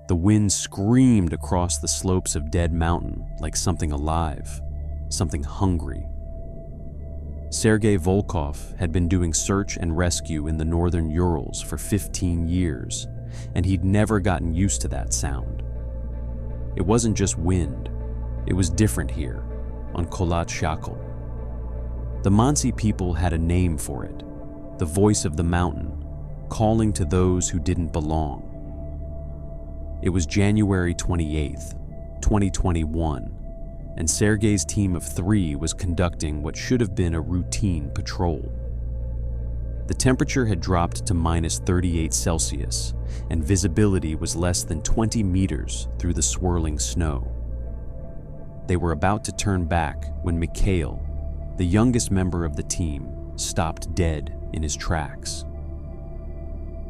The wind screamed across the slopes of Dead Mountain like something alive, something hungry. Sergei Volkov had been doing search and rescue in the northern Urals for 15 years, and he'd never gotten used to that sound. It wasn't just wind, it was different here, on Kholat Shakhl. The Mansi people had a name for it, the voice of the mountain, calling to those who didn't belong. It was January 28th, 2021, and Sergei's team of 3 was conducting what should have been a routine patrol. The temperature had dropped to -38 Celsius, and visibility was less than 20 meters through the swirling snow. They were about to turn back when Mikhail, the youngest member of the team, stopped dead in his tracks.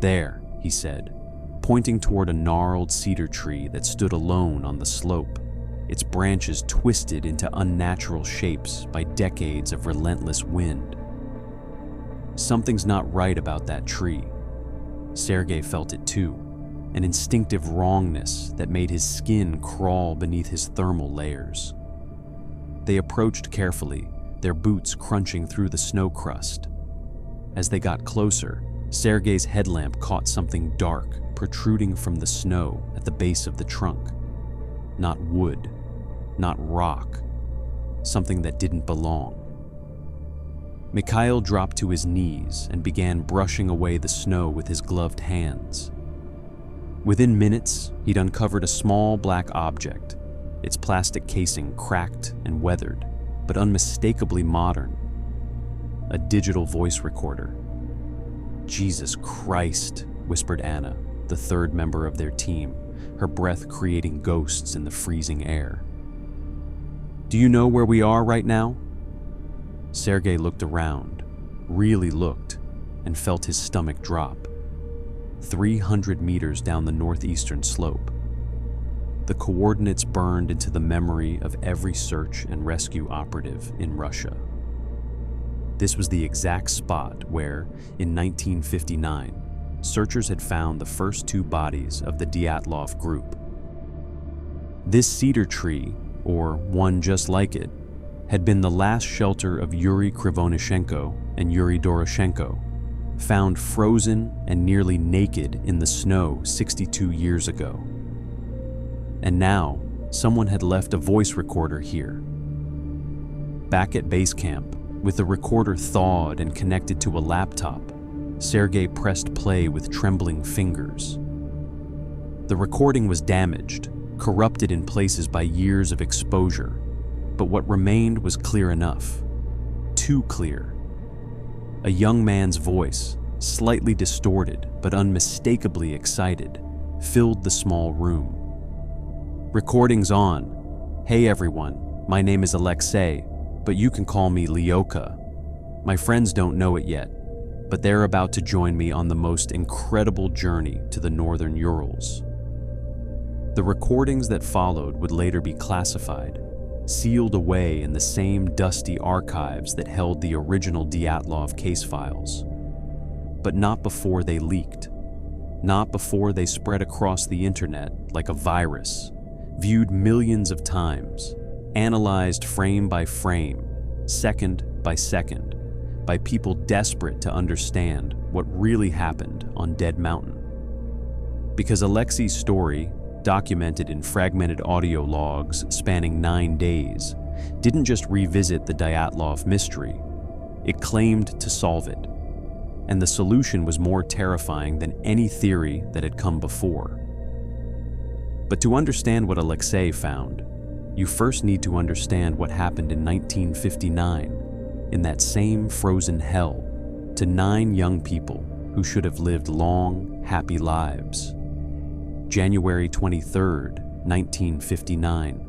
"There," he said, pointing toward a gnarled cedar tree that stood alone on the slope, its branches twisted into unnatural shapes by decades of relentless wind. Something's not right about that tree. Sergei felt it too, an instinctive wrongness that made his skin crawl beneath his thermal layers. They approached carefully, their boots crunching through the snow crust. As they got closer, Sergei's headlamp caught something dark protruding from the snow at the base of the trunk. Not wood, not rock, something that didn't belong. Mikhail dropped to his knees and began brushing away the snow with his gloved hands. Within minutes, he'd uncovered a small black object, its plastic casing cracked and weathered, but unmistakably modern. A digital voice recorder. "Jesus Christ," whispered Anna, the 3rd member of their team, her breath creating ghosts in the freezing air. "Do you know where we are right now?" Sergei looked around, really looked, and felt his stomach drop. 300 meters down the northeastern slope. The coordinates burned into the memory of every search and rescue operative in Russia. This was the exact spot where, in 1959, searchers had found the first 2 bodies of the Dyatlov group. This cedar tree, or one just like it, had been the last shelter of Yuri Krivonishenko and Yuri Doroshenko, found frozen and nearly naked in the snow 62 years ago. And now, someone had left a voice recorder here. Back at base camp, with the recorder thawed and connected to a laptop, Sergei pressed play with trembling fingers. The recording was damaged, corrupted in places by years of exposure, but what remained was clear enough. Too clear. A young man's voice, slightly distorted but unmistakably excited, filled the small room. "Recording's on. Hey everyone, my name is Alexei, but you can call me Lyoka. My friends don't know it yet, but they're about to join me on the most incredible journey to the northern Urals." The recordings that followed would later be classified, sealed away in the same dusty archives that held the original Dyatlov case files. But not before they leaked. Not before they spread across the internet like a virus, viewed millions of times, analyzed frame by frame, second by second, by people desperate to understand what really happened on Dead Mountain. Because Alexei's story, documented in fragmented audio logs spanning 9 days, didn't just revisit the Dyatlov mystery, it claimed to solve it. And the solution was more terrifying than any theory that had come before. But to understand what Alexei found, you first need to understand what happened in 1959, in that same frozen hell, to 9 young people who should have lived long, happy lives. January 23rd, 1959.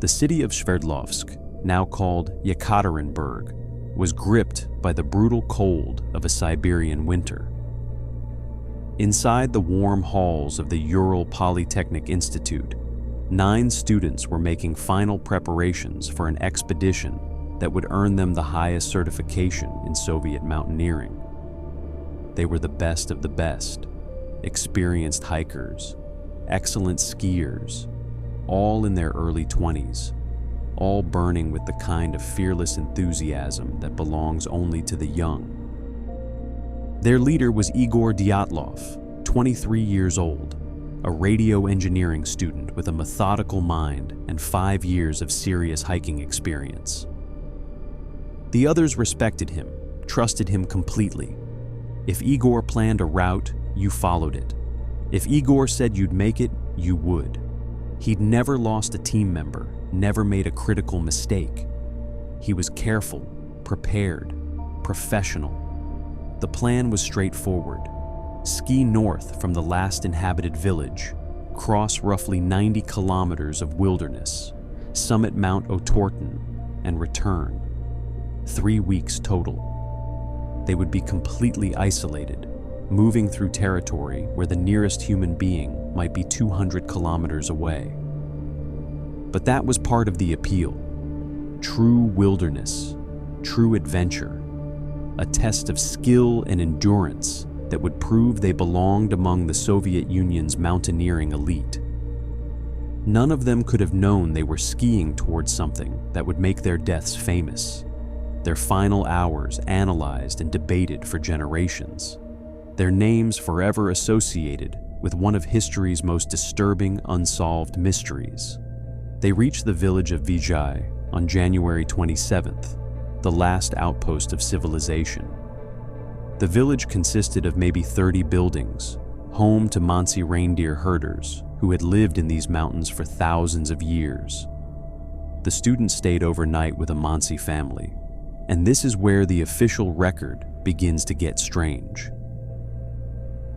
The city of Sverdlovsk, now called Yekaterinburg, was gripped by the brutal cold of a Siberian winter. Inside the warm halls of the Ural Polytechnic Institute, 9 students were making final preparations for an expedition that would earn them the highest certification in Soviet mountaineering. They were the best of the best, experienced hikers, excellent skiers, all in their early 20s, all burning with the kind of fearless enthusiasm that belongs only to the young. Their leader was Igor Dyatlov, 23 years old, a radio engineering student with a methodical mind and 5 years of serious hiking experience. The others respected him, trusted him completely. If Igor planned a route, you followed it. If Igor said you'd make it, you would. He'd never lost a team member, never made a critical mistake. He was careful, prepared, professional. The plan was straightforward. Ski north from the last inhabited village, cross roughly 90 kilometers of wilderness, summit Mount Otorten, and return. 3 weeks total. They would be completely isolated, moving through territory where the nearest human being might be 200 kilometers away. But that was part of the appeal. True wilderness, true adventure, a test of skill and endurance that would prove they belonged among the Soviet Union's mountaineering elite. None of them could have known they were skiing towards something that would make their deaths famous, their final hours analyzed and debated for generations, their names forever associated with one of history's most disturbing unsolved mysteries. They reached the village of Vijay on January 27th, the last outpost of civilization. The village consisted of maybe 30 buildings, home to Mansi reindeer herders who had lived in these mountains for thousands of years. The students stayed overnight with a Mansi family, and this is where the official record begins to get strange.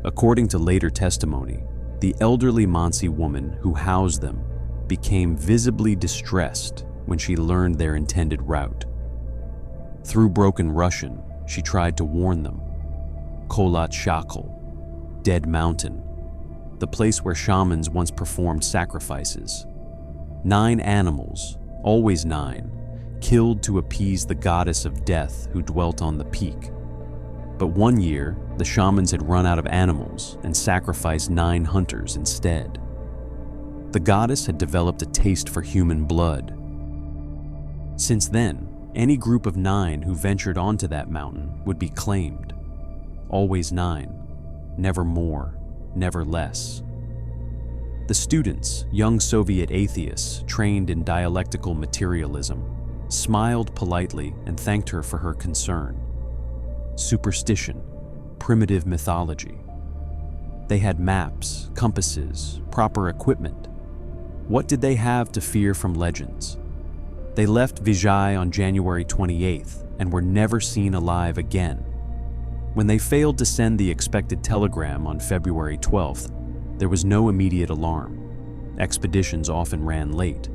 According to later testimony, the elderly Mansi woman who housed them became visibly distressed when she learned their intended route. Through broken Russian, she tried to warn them. Kholat Shakal, Dead Mountain, the place where shamans once performed sacrifices. 9 animals, always 9, killed to appease the goddess of death who dwelt on the peak. But one year, the shamans had run out of animals and sacrificed 9 hunters instead. The goddess had developed a taste for human blood. Since then, any group of 9 who ventured onto that mountain would be claimed. Always 9, never more, never less. The students, young Soviet atheists trained in dialectical materialism, smiled politely and thanked her for her concern. Superstition, primitive mythology. They had maps, compasses, proper equipment. What did they have to fear from legends? They left Vijay on January 28th and were never seen alive again. When they failed to send the expected telegram on February 12th, there was no immediate alarm. Expeditions often ran late.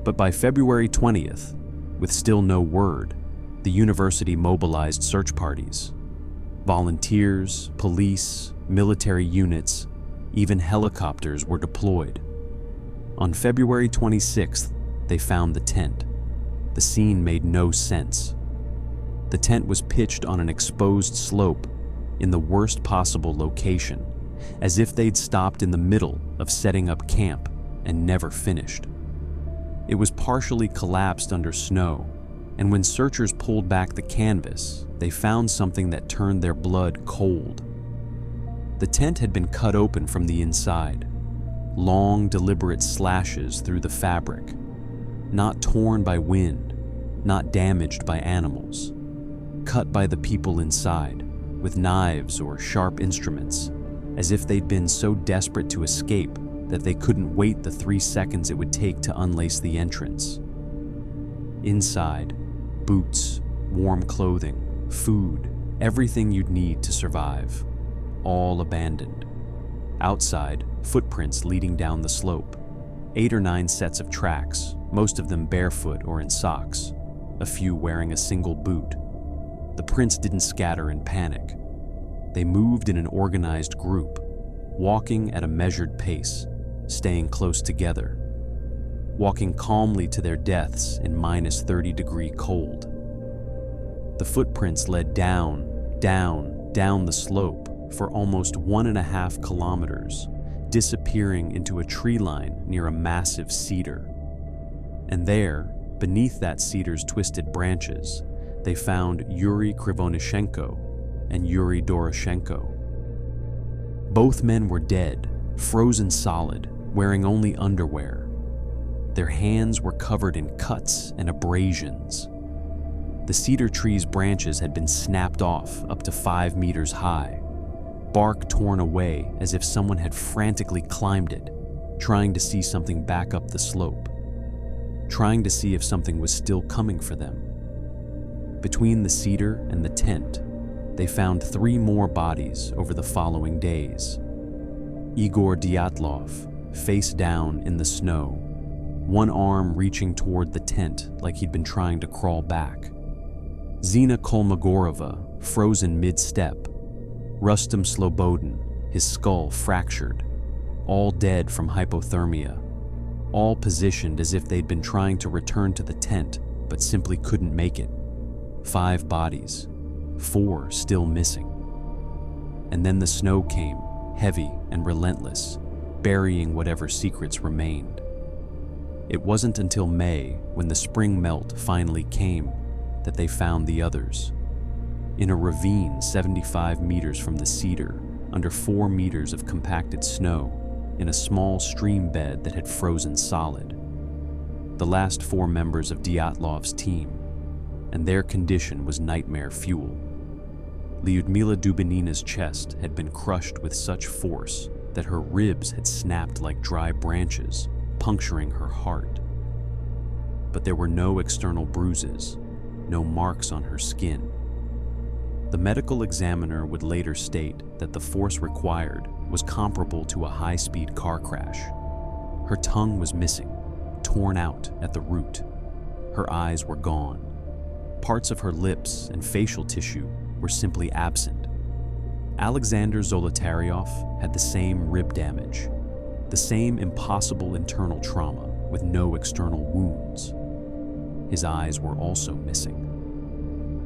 But by February 20th, with still no word, the university mobilized search parties. Volunteers, police, military units, even helicopters were deployed. On February 26th, they found the tent. The scene made no sense. The tent was pitched on an exposed slope in the worst possible location, as if they'd stopped in the middle of setting up camp and never finished. It was partially collapsed under snow, and when searchers pulled back the canvas, they found something that turned their blood cold. The tent had been cut open from the inside, long, deliberate slashes through the fabric, not torn by wind, not damaged by animals, cut by the people inside, with knives or sharp instruments, as if they'd been so desperate to escape that they couldn't wait the 3 seconds it would take to unlace the entrance. Inside, boots, warm clothing, food, everything you'd need to survive, all abandoned. Outside, footprints leading down the slope, 8 or 9 sets of tracks, most of them barefoot or in socks, a few wearing a single boot. The prints didn't scatter in panic. They moved in an organized group, walking at a measured pace, staying close together, walking calmly to their deaths in minus 30-degree cold. The footprints led down the slope for almost 1.5 kilometers, disappearing into a tree line near a massive cedar. And there, beneath that cedar's twisted branches, they found Yuri Krivonishenko and Yuri Doroshenko. Both men were dead, frozen solid, wearing only underwear. Their hands were covered in cuts and abrasions. The cedar tree's branches had been snapped off up to 5 meters high, bark torn away as if someone had frantically climbed it, trying to see something back up the slope, trying to see if something was still coming for them. Between the cedar and the tent, they found 3 more bodies over the following days. Igor Dyatlov, face down in the snow, one arm reaching toward the tent like he'd been trying to crawl back. Zina Kolmogorova, frozen mid-step. Rustem Slobodin, his skull fractured. All dead from hypothermia. All positioned as if they'd been trying to return to the tent, but simply couldn't make it. 5 bodies, 4 still missing. And then the snow came, heavy and relentless, burying whatever secrets remained. It wasn't until May, when the spring melt finally came, that they found the others. In a ravine 75 meters from the cedar, under 4 meters of compacted snow, in a small stream bed that had frozen solid. The last 4 members of Dyatlov's team, and their condition was nightmare fuel. Lyudmila Dubinina's chest had been crushed with such force that her ribs had snapped like dry branches, puncturing her heart. But there were no external bruises, no marks on her skin. The medical examiner would later state that the force required was comparable to a high-speed car crash. Her tongue was missing, torn out at the root. Her eyes were gone. Parts of her lips and facial tissue were simply absent. Alexander Zolotaryov had the same rib damage, the same impossible internal trauma with no external wounds. His eyes were also missing.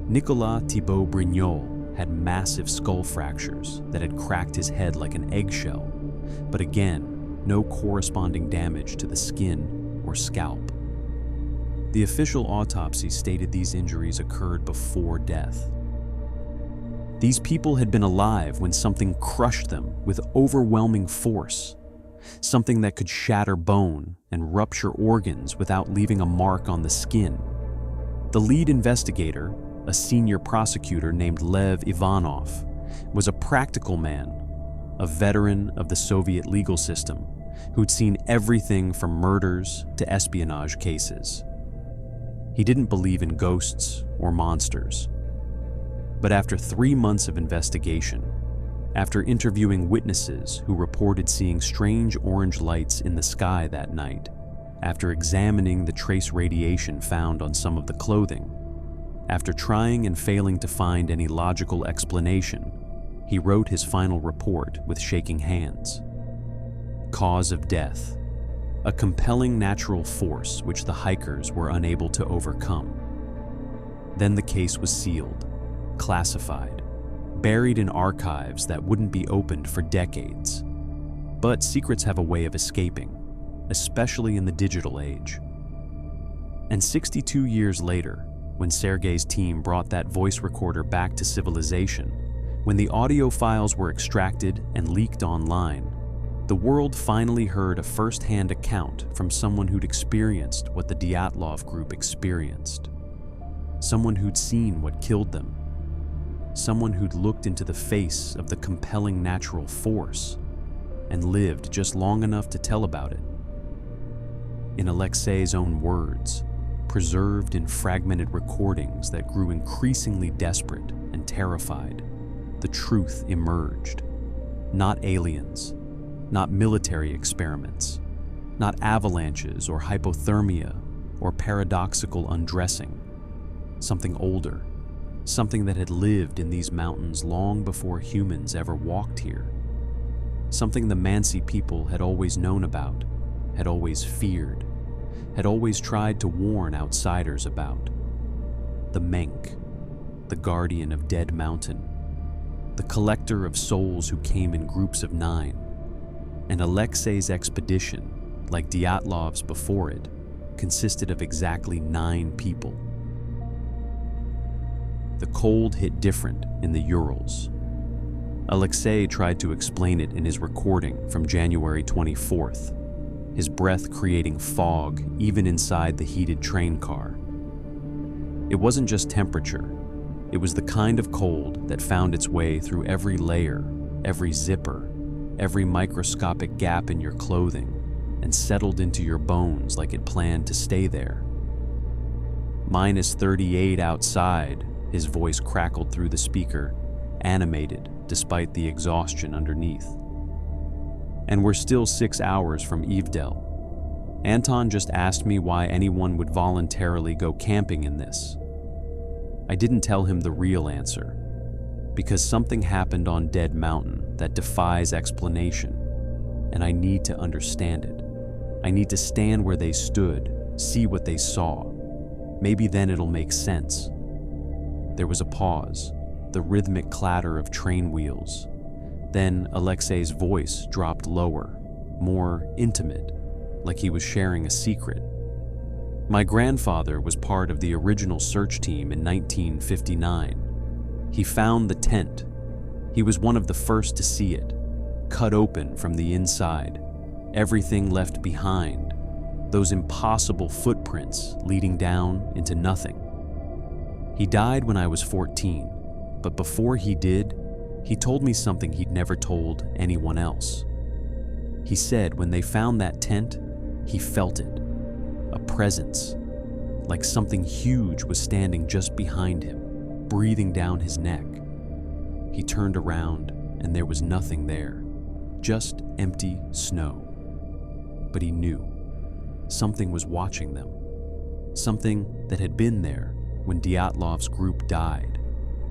Nicolas Thibault Brignol had massive skull fractures that had cracked his head like an eggshell, but again, no corresponding damage to the skin or scalp. The official autopsy stated these injuries occurred before death. These people had been alive when something crushed them with overwhelming force, something that could shatter bone and rupture organs without leaving a mark on the skin. The lead investigator, a senior prosecutor named Lev Ivanov, was a practical man, a veteran of the Soviet legal system, who'd seen everything from murders to espionage cases. He didn't believe in ghosts or monsters. But after 3 months of investigation, after interviewing witnesses who reported seeing strange orange lights in the sky that night, after examining the trace radiation found on some of the clothing, after trying and failing to find any logical explanation, he wrote his final report with shaking hands. Cause of death: a compelling natural force which the hikers were unable to overcome. Then the case was sealed, classified, buried in archives that wouldn't be opened for decades. But secrets have a way of escaping, especially in the digital age. And 62 years later, when Sergei's team brought that voice recorder back to civilization, when the audio files were extracted and leaked online, the world finally heard a first-hand account from someone who'd experienced what the Dyatlov group experienced. Someone who'd seen what killed them. Someone who'd looked into the face of the compelling natural force and lived just long enough to tell about it. In Alexei's own words, preserved in fragmented recordings that grew increasingly desperate and terrified, the truth emerged. Not aliens, not military experiments, not avalanches or hypothermia or paradoxical undressing. Something older, something that had lived in these mountains long before humans ever walked here. Something the Mansi people had always known about, had always feared, had always tried to warn outsiders about. The Menk, the guardian of Dead Mountain, the collector of souls who came in groups of 9, And Alexei's expedition, like Dyatlov's before it, consisted of exactly 9 people. The cold hit different in the Urals. Alexei tried to explain it in his recording from January 24th, his breath creating fog even inside the heated train car. It wasn't just temperature, it was the kind of cold that found its way through every layer, every zipper, every microscopic gap in your clothing, and settled into your bones like it planned to stay there. -38 outside, his voice crackled through the speaker, animated despite the exhaustion underneath. And we're still 6 hours from Ivdel. Anton just asked me why anyone would voluntarily go camping in this. I didn't tell him the real answer, because something happened on Dead Mountain that defies explanation, and I need to understand it. I need to stand where they stood, see what they saw. Maybe then it'll make sense. There was a pause, the rhythmic clatter of train wheels. Then Alexei's voice dropped lower, more intimate, like he was sharing a secret. My grandfather was part of the original search team in 1959. He found the tent. He was one of the first to see it, cut open from the inside, everything left behind, those impossible footprints leading down into nothing. He died when I was 14, but before he did, he told me something he'd never told anyone else. He said when they found that tent, he felt it, a presence, like something huge was standing just behind him, breathing down his neck. He turned around and there was nothing there, just empty snow. But he knew something was watching them, something that had been there when Dyatlov's group died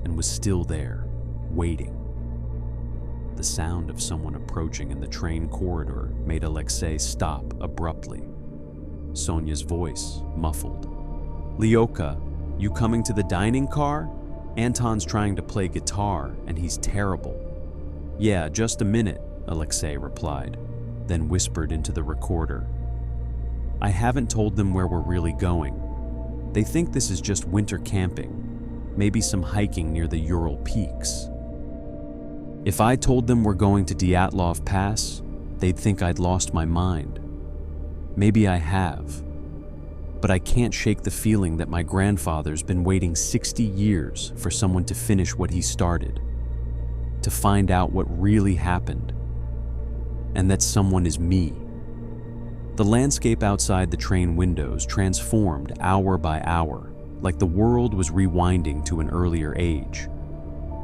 and was still there, waiting. The sound of someone approaching in the train corridor made Alexei stop abruptly. Sonia's voice muffled. "Lyoka, you coming to the dining car? Anton's trying to play guitar and he's terrible." "Yeah, just a minute," Alexei replied, then whispered into the recorder. "I haven't told them where we're really going. They think this is just winter camping, maybe some hiking near the Ural peaks. If I told them we're going to Dyatlov Pass, they'd think I'd lost my mind. Maybe I have, but I can't shake the feeling that my grandfather's been waiting 60 years for someone to finish what he started, to find out what really happened, and that someone is me." The landscape outside the train windows transformed hour by hour, like the world was rewinding to an earlier age.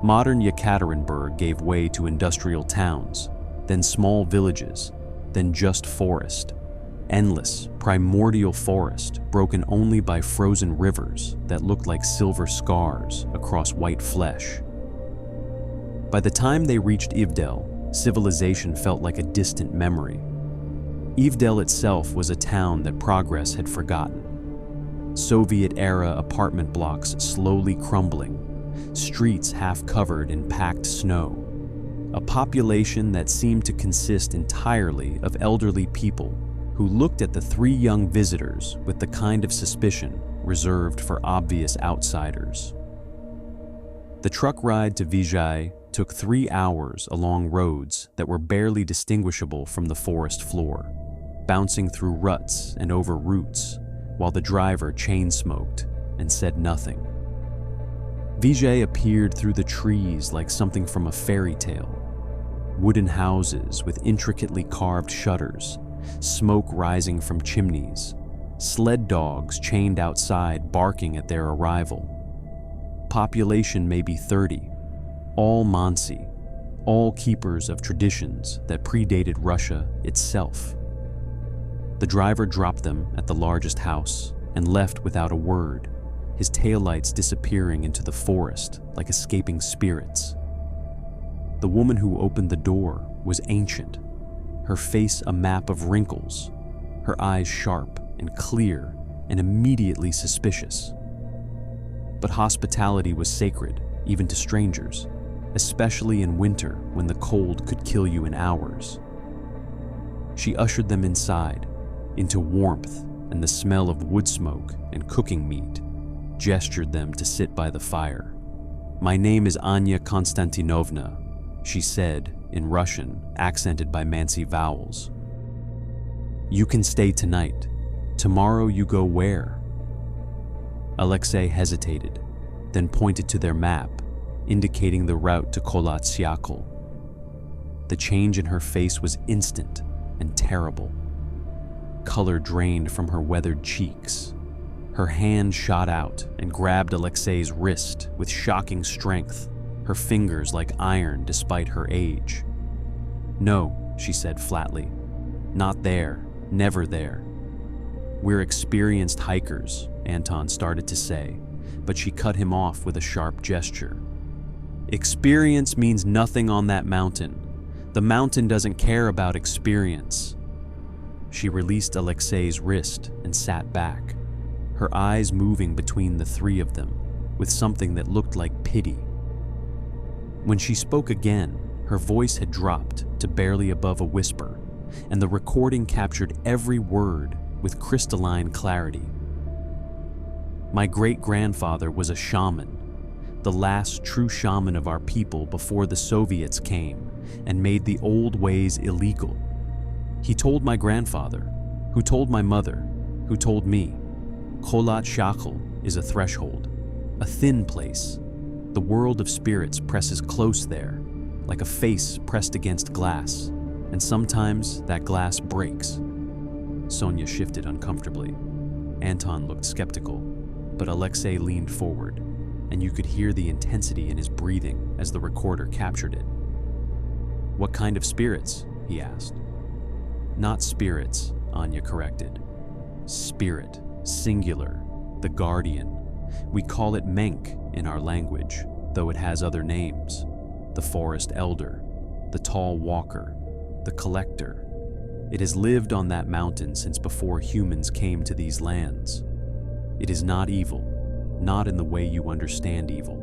Modern Yekaterinburg gave way to industrial towns, then small villages, then just forest. Endless, primordial forest broken only by frozen rivers that looked like silver scars across white flesh. By the time they reached Ivdel, civilization felt like a distant memory. Ivdel itself was a town that progress had forgotten. Soviet-era apartment blocks slowly crumbling, streets half covered in packed snow. A population that seemed to consist entirely of elderly people who looked at the 3 young visitors with the kind of suspicion reserved for obvious outsiders. The truck ride to Vizhai took 3 hours along roads that were barely distinguishable from the forest floor, bouncing through ruts and over roots, while the driver chain-smoked and said nothing. Vijay appeared through the trees like something from a fairy tale. Wooden houses with intricately carved shutters, smoke rising from chimneys, sled dogs chained outside barking at their arrival. Population maybe 30, all Mansi, all keepers of traditions that predated Russia itself. The driver dropped them at the largest house and left without a word, his taillights disappearing into the forest like escaping spirits. The woman who opened the door was ancient, her face a map of wrinkles, her eyes sharp and clear and immediately suspicious. But hospitality was sacred, even to strangers, especially in winter when the cold could kill you in hours. She ushered them inside, into warmth and the smell of wood smoke and cooking meat, gestured them to sit by the fire. "My name is Anya Konstantinovna," she said in Russian, accented by Mansi vowels. "You can stay tonight. Tomorrow you go where?" Alexei hesitated, then pointed to their map, indicating the route to Kholat-Syakhl. The change in her face was instant and terrible. Color drained from her weathered cheeks. Her hand shot out and grabbed Alexei's wrist with shocking strength, her fingers like iron despite her age. "No," she said flatly. "Not there. Never there." "We're experienced hikers," Anton started to say, but she cut him off with a sharp gesture. "Experience means nothing on that mountain. The mountain doesn't care about experience." She released Alexei's wrist and sat back, her eyes moving between the three of them with something that looked like pity. When she spoke again, her voice had dropped to barely above a whisper, and the recording captured every word with crystalline clarity. "My great-grandfather was a shaman, the last true shaman of our people before the Soviets came and made the old ways illegal. He told my grandfather, who told my mother, who told me, Kholat-Syakhl is a threshold, a thin place. The world of spirits presses close there, like a face pressed against glass, and sometimes that glass breaks." Sonia shifted uncomfortably. Anton looked skeptical, but Alexei leaned forward, and you could hear the intensity in his breathing as the recorder captured it. "What kind of spirits?" he asked. "Not spirits," Anya corrected. "Spirit, singular, the guardian. We call it Menk in our language, though it has other names. The forest elder, the tall walker, the collector. It has lived on that mountain since before humans came to these lands. It is not evil, not in the way you understand evil.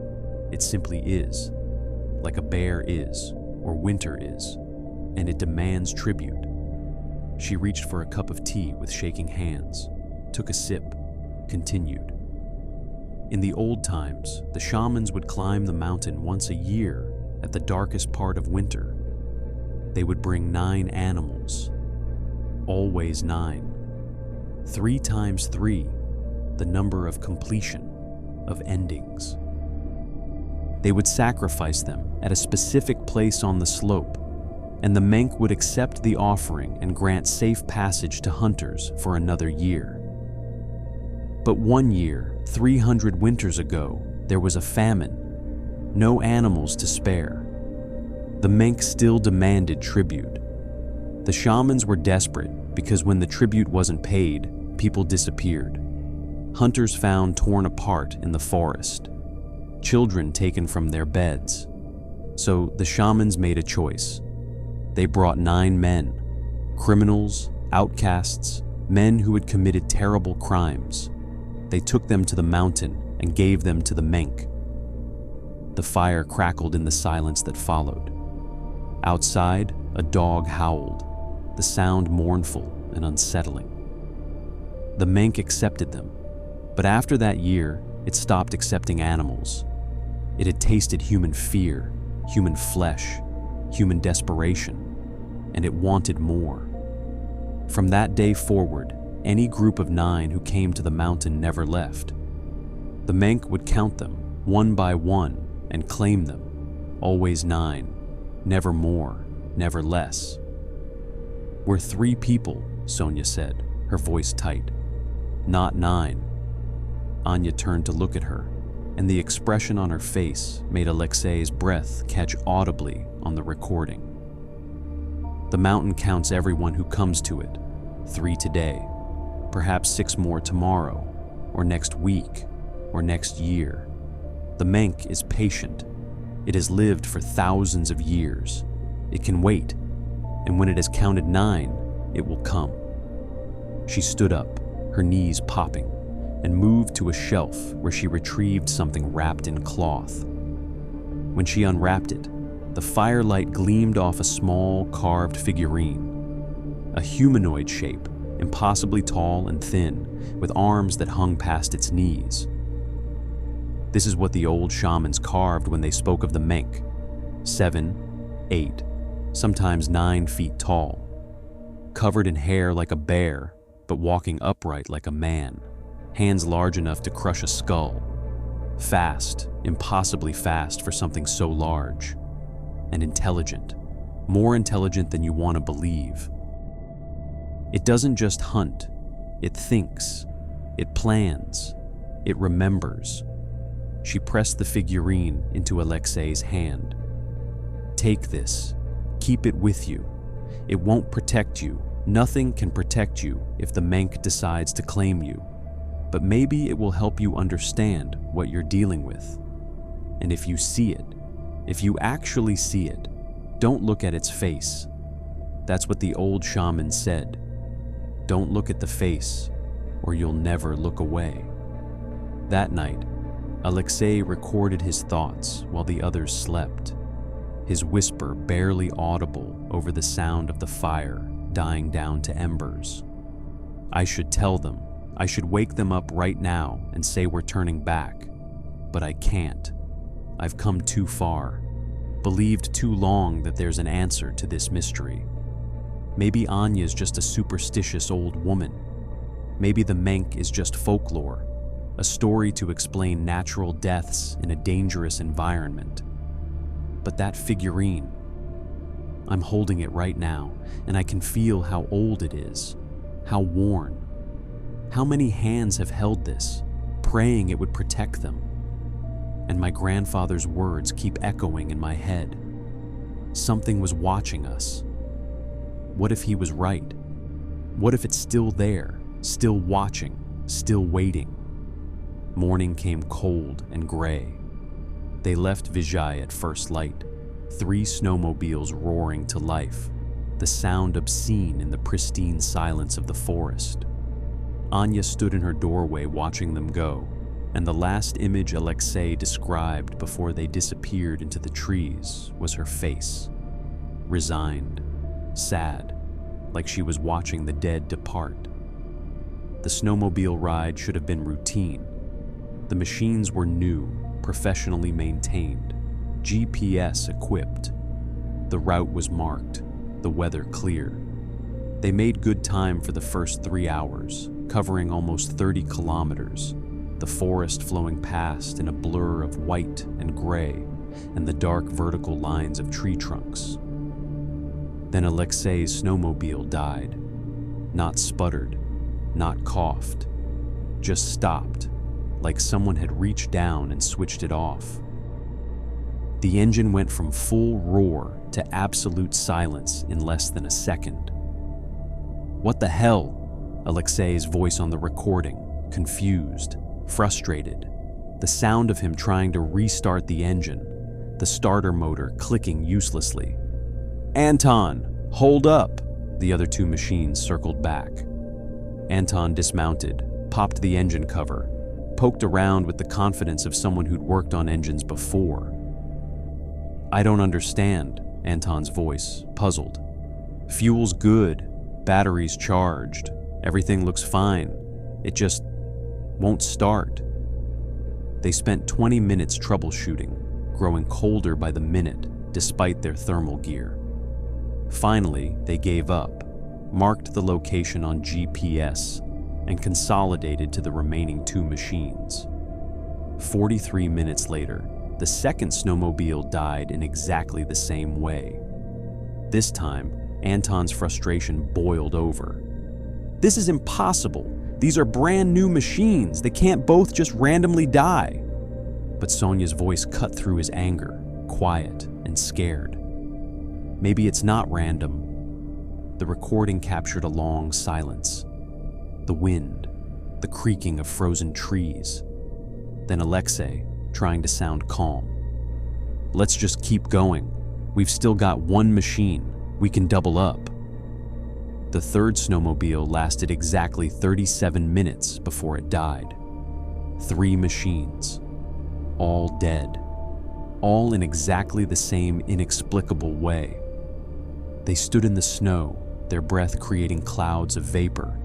It simply is, like a bear is, or winter is, and it demands tribute." She reached for a cup of tea with shaking hands, took a sip, continued. "In the old times, the shamans would climb the mountain once a year at the darkest part of winter. They would bring 9 animals, always 9. 3 times 3, the number of completion, of endings. They would sacrifice them at a specific place on the slope, and the Menk would accept the offering and grant safe passage to hunters for another year. But one year, 300 winters ago, there was a famine. No animals to spare. The Menk still demanded tribute. The shamans were desperate because when the tribute wasn't paid, people disappeared. Hunters found torn apart in the forest. Children taken from their beds. So the shamans made a choice. They brought 9 men, criminals, outcasts, men who had committed terrible crimes. They took them to the mountain and gave them to the Menk. The fire crackled in the silence that followed. Outside, a dog howled, the sound mournful and unsettling. The Menk accepted them, but after that year, it stopped accepting animals. It had tasted human fear, human flesh, human desperation, and it wanted more. From that day forward, any group of 9 who came to the mountain never left. The Menk would count them, one by one, and claim them, always 9, never more, never less. "We're 3 people," Sonia said, her voice tight. "Not 9. Anya turned to look at her, and the expression on her face made Alexei's breath catch audibly on the recording. "The mountain counts everyone who comes to it, 3 today, perhaps 6 more tomorrow, or next week, or next year. The Menk is patient. It has lived for thousands of years. It can wait, and when it has counted 9, it will come." She stood up, her knees popping, and moved to a shelf where she retrieved something wrapped in cloth. When she unwrapped it, the firelight gleamed off a small carved figurine. a humanoid shape, impossibly tall and thin, with arms that hung past its knees. This is what the old shamans carved when they spoke of the Menk: 7, 8, sometimes 9 feet tall, covered in hair like a bear, but walking upright like a man, hands large enough to crush a skull, fast, impossibly fast for something so large, and intelligent, more intelligent than you want to believe. It doesn't just hunt, it thinks, it plans, it remembers. She pressed the figurine into Alexei's hand. Take this, keep it with you. It won't protect you. Nothing can protect you if the Menk decides to claim you. But maybe it will help you understand what you're dealing with. And if you see it, if you actually see it, don't look at its face. That's what the old shaman said. Don't look at the face, or you'll never look away. That night, Alexei recorded his thoughts while the others slept, his whisper barely audible over the sound of the fire dying down to embers. I should tell them, I should wake them up right now and say we're turning back, but I can't. I've come too far, believed too long that there's an answer to this mystery. Maybe Anya's just a superstitious old woman. Maybe the Menk is just folklore, a story to explain natural deaths in a dangerous environment. But that figurine, I'm holding it right now, and I can feel how old it is, how worn. How many hands have held this, praying it would protect them? And my grandfather's words keep echoing in my head. Something was watching us. What if he was right? What if it's still there, still watching, still waiting? Morning came cold and gray. They left Vijay at first light, 3 snowmobiles roaring to life, the sound obscene in the pristine silence of the forest. Anya stood in her doorway watching them go, and the last image Alexei described before they disappeared into the trees was her face. Resigned, sad, like she was watching the dead depart. The snowmobile ride should have been routine. The machines were new, professionally maintained, GPS equipped. The route was marked, the weather clear. They made good time for the first 3 hours, covering almost 30 kilometers, the forest flowing past in a blur of white and gray, and the dark vertical lines of tree trunks. Then Alexei's snowmobile died. Not sputtered, not coughed, just stopped, like someone had reached down and switched it off. The engine went from full roar to absolute silence in less than a second. What the hell? Alexei's voice on the recording, confused, frustrated, the sound of him trying to restart the engine, the starter motor clicking uselessly. Anton, hold up! The other 2 machines circled back. Anton dismounted, popped the engine cover, poked around with the confidence of someone who'd worked on engines before. I don't understand, Anton's voice, puzzled. Fuel's good, batteries charged, everything looks fine. It just won't start. They spent 20 minutes troubleshooting, growing colder by the minute despite their thermal gear. Finally, they gave up, marked the location on GPS, and consolidated to the remaining 2 machines. 43 minutes later, the second snowmobile died in exactly the same way. This time, Anton's frustration boiled over. This is impossible. These are brand new machines. They can't both just randomly die. But Sonia's voice cut through his anger, quiet and scared. Maybe it's not random. The recording captured a long silence. The wind, the creaking of frozen trees. Then Alexei, trying to sound calm. Let's just keep going. We've still got 1 machine. We can double up. The third snowmobile lasted exactly 37 minutes before it died. 3 machines, all dead, all in exactly the same inexplicable way. They stood in the snow, their breath creating clouds of vapor,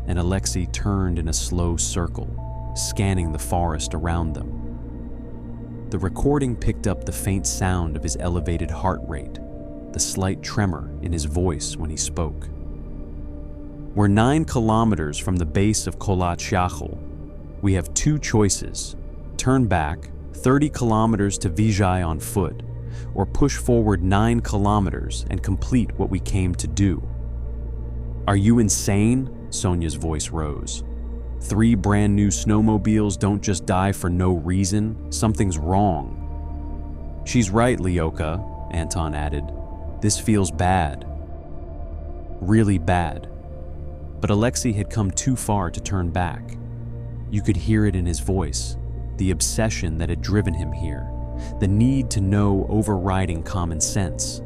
and Alexei turned in a slow circle, scanning the forest around them. The recording picked up the faint sound of his elevated heart rate, the slight tremor in his voice when he spoke. "We're 9 kilometers from the base of Kholat Shachel. We have 2 choices: turn back 30 kilometers to Vizhai on foot, or push forward 9 kilometers and complete what we came to do." "Are you insane?" Sonia's voice rose. 3 brand new snowmobiles don't just die for no reason. Something's wrong." "She's right, Lyoka," Anton added. "This feels bad. Really bad." But Alexei had come too far to turn back. You could hear it in his voice, the obsession that had driven him here, the need to know overriding common sense.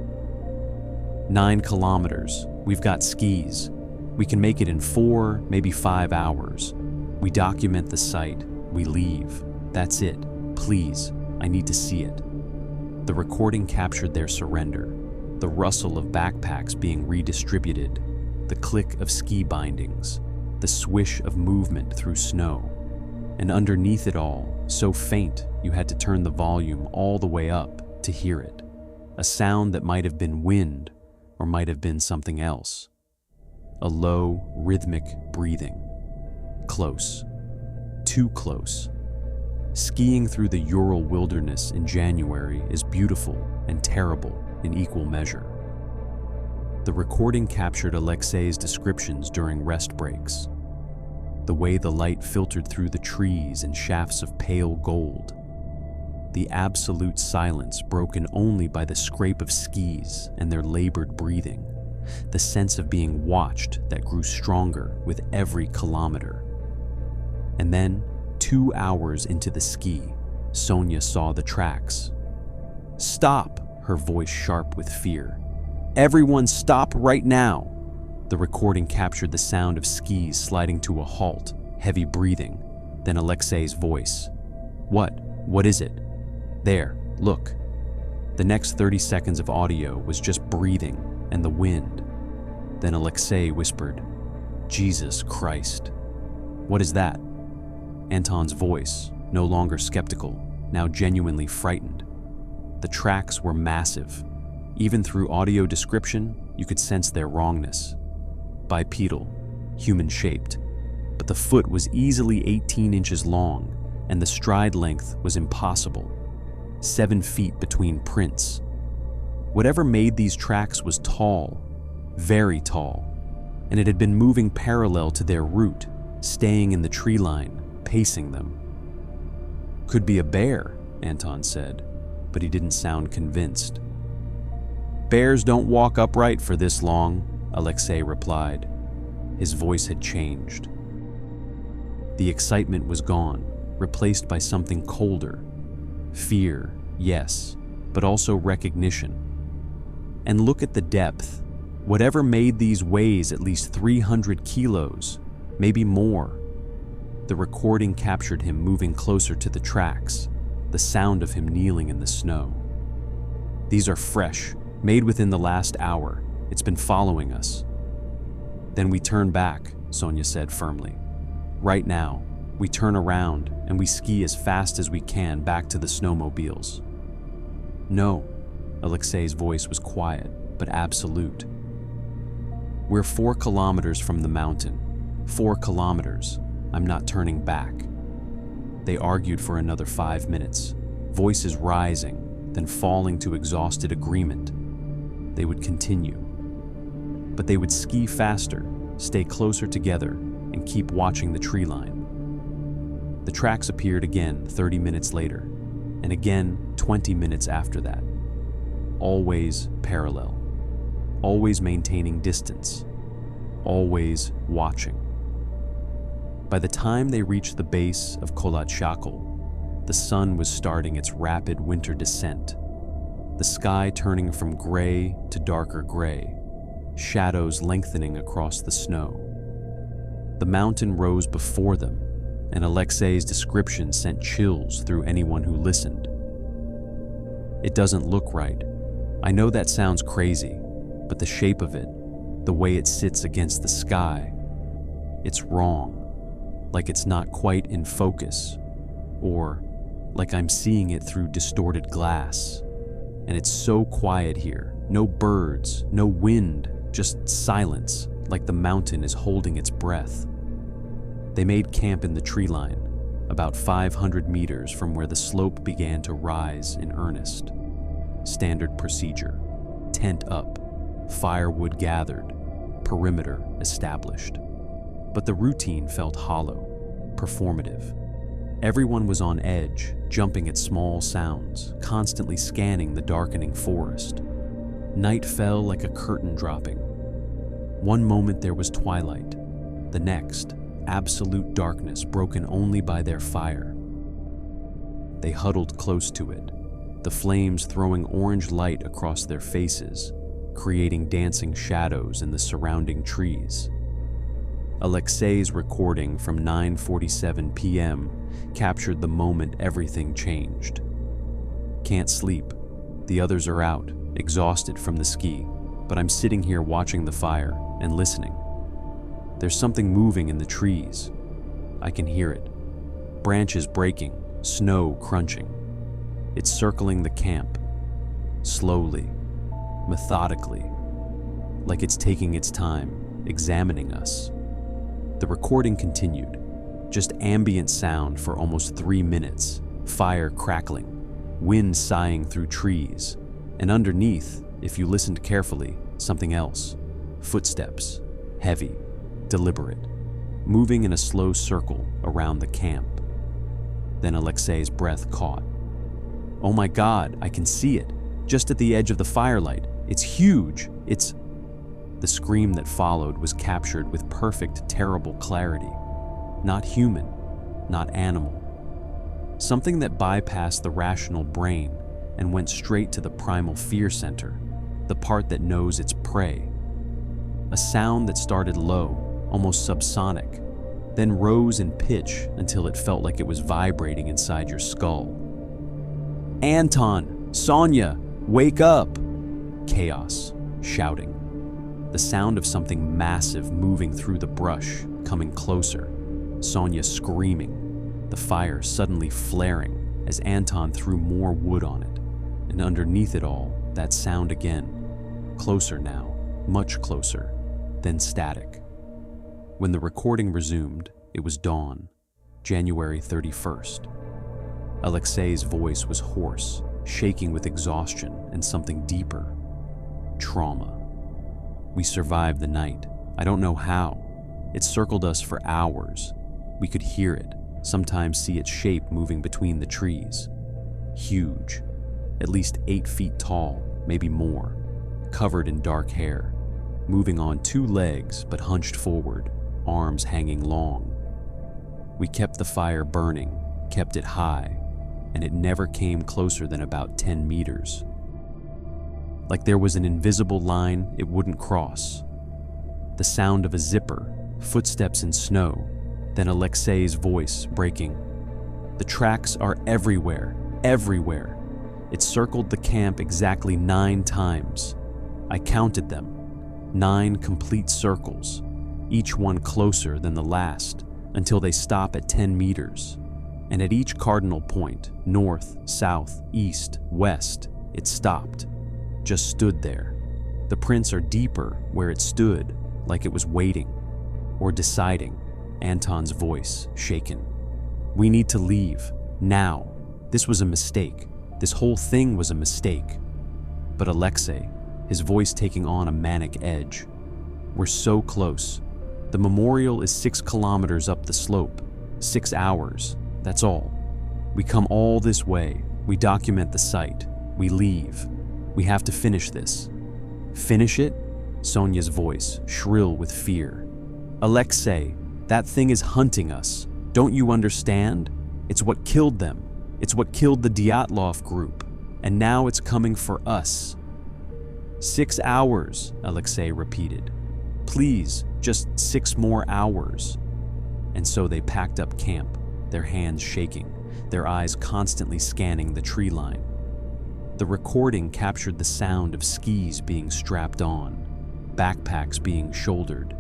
9 kilometers. We've got skis. We can make it in 4, maybe 5 hours. We document the site. We leave. That's it. Please, I need to see it. The recording captured their surrender, the rustle of backpacks being redistributed, the click of ski bindings, the swish of movement through snow. And underneath it all, so faint you had to turn the volume all the way up to hear it. A sound that might have been wind or might have been something else. A low, rhythmic breathing. Close. Too close. Skiing through the Ural wilderness in January is beautiful and terrible in equal measure. The recording captured Alexei's descriptions during rest breaks. The way the light filtered through the trees in shafts of pale gold. The absolute silence broken only by the scrape of skis and their labored breathing. The sense of being watched that grew stronger with every kilometer. And then, 2 hours into the ski, Sonia saw the tracks. "Stop!" her voice sharp with fear. "Everyone stop right now!" The recording captured the sound of skis sliding to a halt, heavy breathing, then Alexei's voice. What is it?" "There, look." The next 30 seconds of audio was just breathing and the wind. Then Alexei whispered, "Jesus Christ." "What is that?" Anton's voice, no longer skeptical, now genuinely frightened. The tracks were massive. Even through audio description, you could sense their wrongness. Bipedal, human-shaped, but the foot was easily 18 inches long, and the stride length was impossible. 7 feet between prints. Whatever made these tracks was tall, very tall, and it had been moving parallel to their route, staying in the tree line, pacing them. "Could be a bear," Anton said, but he didn't sound convinced. "Bears don't walk upright for this long," Alexei replied. His voice had changed. The excitement was gone, replaced by something colder. Fear, yes, but also recognition. And look at the depth. Whatever made these weigh at least 300 kilos, maybe more. The recording captured him moving closer to the tracks, the sound of him kneeling in the snow. "These are fresh, made within the last hour. It's been following us." "Then we turn back," Sonia said firmly. "Right now, we turn around and we ski as fast as we can back to the snowmobiles." "No," Alexei's voice was quiet, but absolute. "We're 4 kilometers from the mountain. 4 kilometers. I'm not turning back." They argued for another 5 minutes, voices rising, then falling to exhausted agreement. They would continue. But they would ski faster, stay closer together, and keep watching the tree line. The tracks appeared again 30 minutes later, and again 20 minutes after that. Always parallel. Always maintaining distance. Always watching. By the time they reached the base of Kholat Shachel, the sun was starting its rapid winter descent, the sky turning from gray to darker gray, shadows lengthening across the snow. The mountain rose before them, and Alexei's description sent chills through anyone who listened. "It doesn't look right. I know that sounds crazy, but the shape of it, the way it sits against the sky. It's wrong, like it's not quite in focus, or like I'm seeing it through distorted glass. And it's so quiet here, no birds, no wind, just silence, like the mountain is holding its breath. They made camp in the tree line, about 500 meters from where the slope began to rise in earnest. Standard procedure: tent up, firewood gathered, perimeter established. But the routine felt hollow, performative. Everyone was on edge, jumping at small sounds, constantly scanning the darkening forest. Night fell like a curtain dropping. One moment there was twilight, the next, absolute darkness broken only by their fire. They huddled close to it, the flames throwing orange light across their faces, creating dancing shadows in the surrounding trees. Alexei's recording from 9:47 p.m. captured the moment everything changed. Can't sleep. The others are out, exhausted from the ski, but I'm sitting here watching the fire and listening. There's something moving in the trees. I can hear it. Branches breaking, snow crunching. It's circling the camp, slowly, methodically, like it's taking its time, examining us. The recording continued, just ambient sound for almost 3 minutes, fire crackling, wind sighing through trees, and underneath, if you listened carefully, something else. Footsteps, heavy, deliberate, moving in a slow circle around the camp. Then Alexei's breath caught. Oh my God, I can see it, just at the edge of the firelight. It's huge, it's... The scream that followed was captured with perfect, terrible clarity. Not human, not animal. Something that bypassed the rational brain and went straight to the primal fear center, the part that knows its prey. A sound that started low, almost subsonic, then rose in pitch until it felt like it was vibrating inside your skull. Anton! Sonia! Wake up! Chaos, shouting. The sound of something massive moving through the brush, coming closer. Sonia screaming, the fire suddenly flaring as Anton threw more wood on it. And underneath it all, that sound again. Closer now, much closer, then static. When the recording resumed, it was dawn, January 31st. Alexei's voice was hoarse, shaking with exhaustion and something deeper. Trauma. We survived the night. I don't know how. It circled us for hours. We could hear it, sometimes see its shape moving between the trees. Huge, at least 8 feet tall, maybe more, covered in dark hair, moving on 2 legs but hunched forward, arms hanging long. We kept the fire burning, kept it high, and it never came closer than about 10 meters. Like there was an invisible line it wouldn't cross. The sound of a zipper, footsteps in snow, then Alexei's voice breaking. The tracks are everywhere, everywhere. It circled the camp exactly 9 times. I counted them. 9 complete circles, each one closer than the last, until they stop at 10 meters. And at each cardinal point, north, south, east, west, it stopped. Just stood there. The prints are deeper where it stood, like it was waiting or deciding. Anton's voice shaken. We need to leave, now. This was a mistake. This whole thing was a mistake. But Alexei, his voice taking on a manic edge. We're so close. The memorial is 6 kilometers up the slope. 6 hours, that's all. We come all this way. We document the site. We leave. We have to finish this. Finish it? Sonia's voice, shrill with fear. Alexei, that thing is hunting us. Don't you understand? It's what killed them. It's what killed the Dyatlov group. And now it's coming for us. 6 hours, Alexei repeated. Please, just 6 more hours. And so they packed up camp, their hands shaking, their eyes constantly scanning the tree line. The recording captured the sound of skis being strapped on, backpacks being shouldered.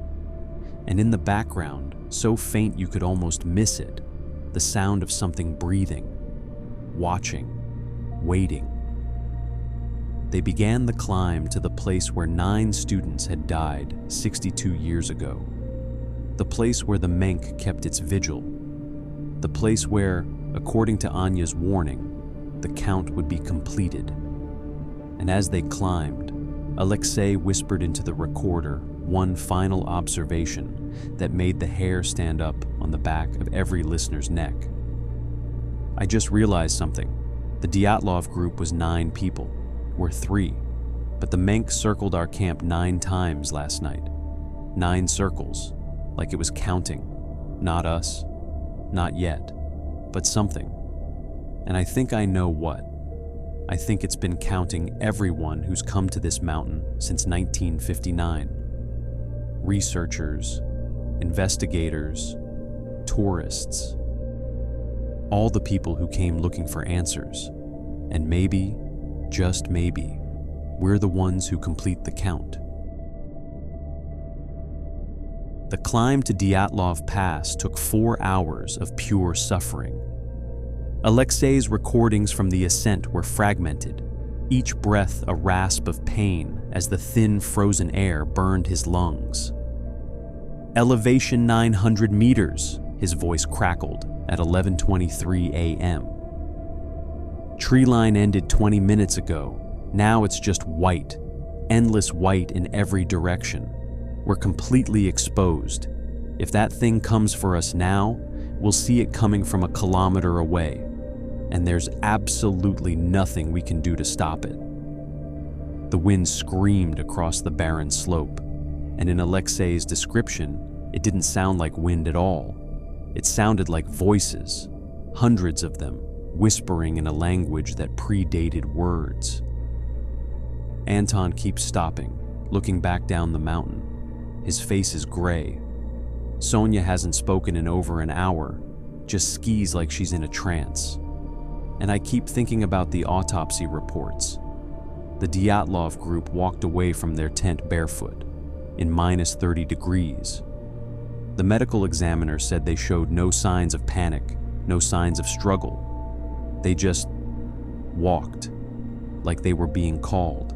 And in the background, so faint you could almost miss it, the sound of something breathing, watching, waiting. They began the climb to the place where 9 students had died 62 years ago. The place where the Menk kept its vigil. The place where, according to Anya's warning, the count would be completed. And as they climbed, Alexei whispered into the recorder one final observation that made the hair stand up on the back of every listener's neck. I just realized something. The Dyatlov group was 9 people. We're 3. But the Menk circled our camp 9 times last night. 9 circles, like it was counting. Not us, not yet, but something. And I think I know what. I think it's been counting everyone who's come to this mountain since 1959. Researchers, investigators, tourists. All the people who came looking for answers. And maybe, just maybe, we're the ones who complete the count. The climb to Dyatlov Pass took 4 hours of pure suffering. Alexei's recordings from the ascent were fragmented, each breath a rasp of pain as the thin frozen air burned his lungs. Elevation 900 meters, his voice crackled at 11:23 a.m. Tree line ended 20 minutes ago. Now it's just white, endless white in every direction. We're completely exposed. If that thing comes for us now, we'll see it coming from a kilometer away. And there's absolutely nothing we can do to stop it. The wind screamed across the barren slope, and in Alexei's description, it didn't sound like wind at all. It sounded like voices, hundreds of them, whispering in a language that predated words. Anton keeps stopping, looking back down the mountain. His face is gray. Sonia hasn't spoken in over an hour, just skis like she's in a trance. And I keep thinking about the autopsy reports. The Dyatlov group walked away from their tent barefoot, in minus 30 degrees. The medical examiner said they showed no signs of panic, no signs of struggle. They just walked, like they were being called.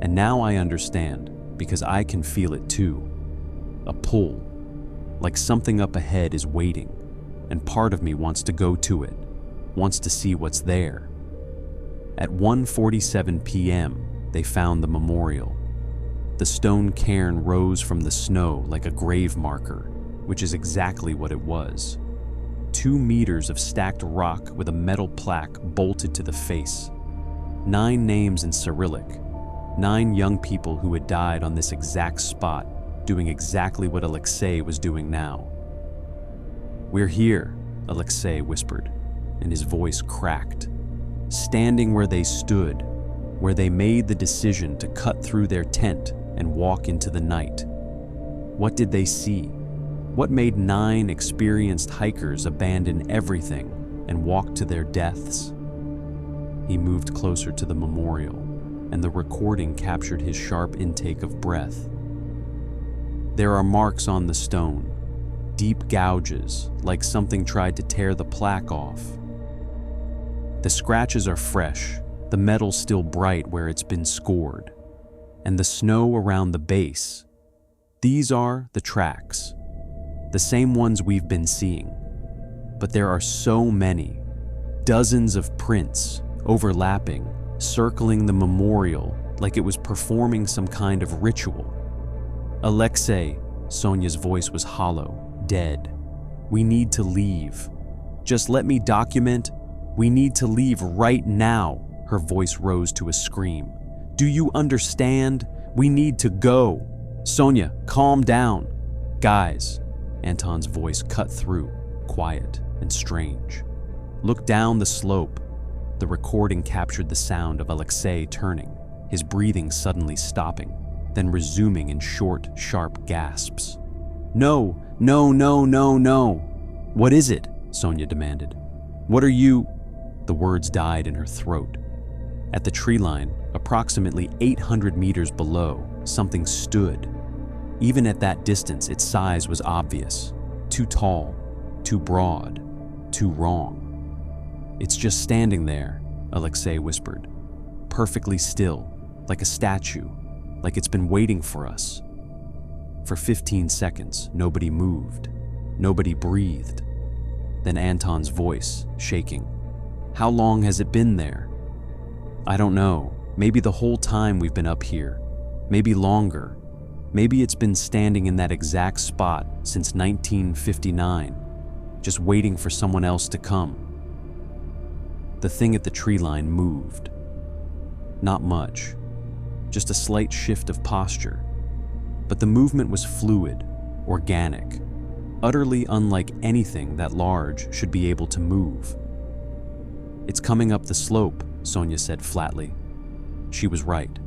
And now I understand, because I can feel it too. A pull, like something up ahead is waiting, and part of me wants to go to it, wants to see what's there. At 1:47 p.m., they found the memorial. The stone cairn rose from the snow like a grave marker, which is exactly what it was. 2 meters of stacked rock with a metal plaque bolted to the face. 9 names in Cyrillic. 9 young people who had died on this exact spot, doing exactly what Alexei was doing now. "We're here," Alexei whispered, and his voice cracked. Standing where they stood, where they made the decision to cut through their tent and walk into the night. What did they see? What made 9 experienced hikers abandon everything and walk to their deaths? He moved closer to the memorial, and the recording captured his sharp intake of breath. There are marks on the stone, deep gouges, like something tried to tear the plaque off. The scratches are fresh, the metal still bright where it's been scored, and the snow around the base. These are the tracks, the same ones we've been seeing. But there are so many, dozens of prints, overlapping, circling the memorial like it was performing some kind of ritual. "Alexei," Sonia's voice was hollow, dead. "We need to leave. Just let me document. We need to leave right now." Her voice rose to a scream. "Do you understand? We need to go. Sonia, calm down." "Guys," Anton's voice cut through, quiet and strange. "Look down the slope." The recording captured the sound of Alexei turning, his breathing suddenly stopping, then resuming in short, sharp gasps. "No, no, no, no, no." "What is it?" Sonia demanded. "What are you—" The words died in her throat. At the tree line, approximately 800 meters below, something stood. Even at that distance, its size was obvious. Too tall, too broad, too wrong. "It's just standing there," Alexei whispered. "Perfectly still, like a statue, like it's been waiting for us." For 15 seconds, nobody moved. Nobody breathed. Then Anton's voice, shaking. "How long has it been there?" "I don't know. Maybe the whole time we've been up here. Maybe longer. Maybe it's been standing in that exact spot since 1959, just waiting for someone else to come." The thing at the tree line moved. Not much, just a slight shift of posture. But the movement was fluid, organic, utterly unlike anything that large should be able to move. "It's coming up the slope," Sonia said flatly. She was right.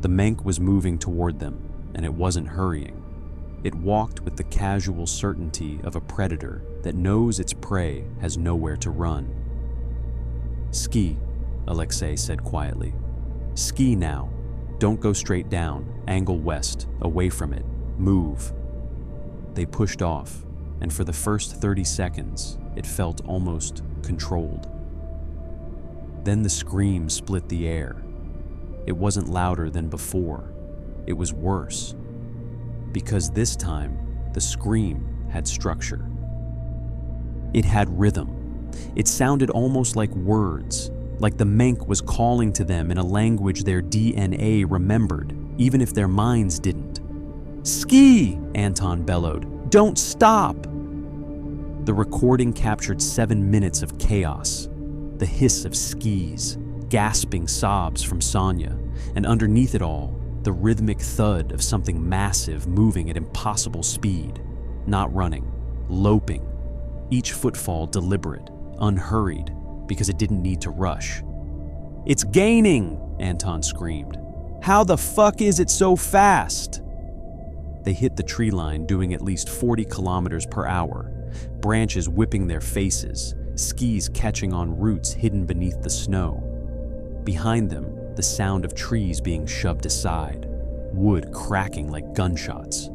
The Menk was moving toward them, and it wasn't hurrying. It walked with the casual certainty of a predator that knows its prey has nowhere to run. "Ski," Alexei said quietly. "Ski now. Don't go straight down. Angle west, away from it. Move." They pushed off, and for the first 30 seconds, it felt almost controlled. Then the scream split the air. It wasn't louder than before. It was worse. Because this time, the scream had structure. It had rhythm. It sounded almost like words, like the Menk was calling to them in a language their DNA remembered, even if their minds didn't. "Ski!" Anton bellowed. "Don't stop!" The recording captured 7 minutes of chaos, the hiss of skis, gasping sobs from Sonia, and underneath it all, the rhythmic thud of something massive moving at impossible speed, not running, loping, each footfall deliberate, unhurried, because it didn't need to rush. "It's gaining!" Anton screamed. "How the fuck is it so fast?" They hit the tree line doing at least 40 kilometers per hour, branches whipping their faces, skis catching on roots hidden beneath the snow. Behind them, the sound of trees being shoved aside, wood cracking like gunshots.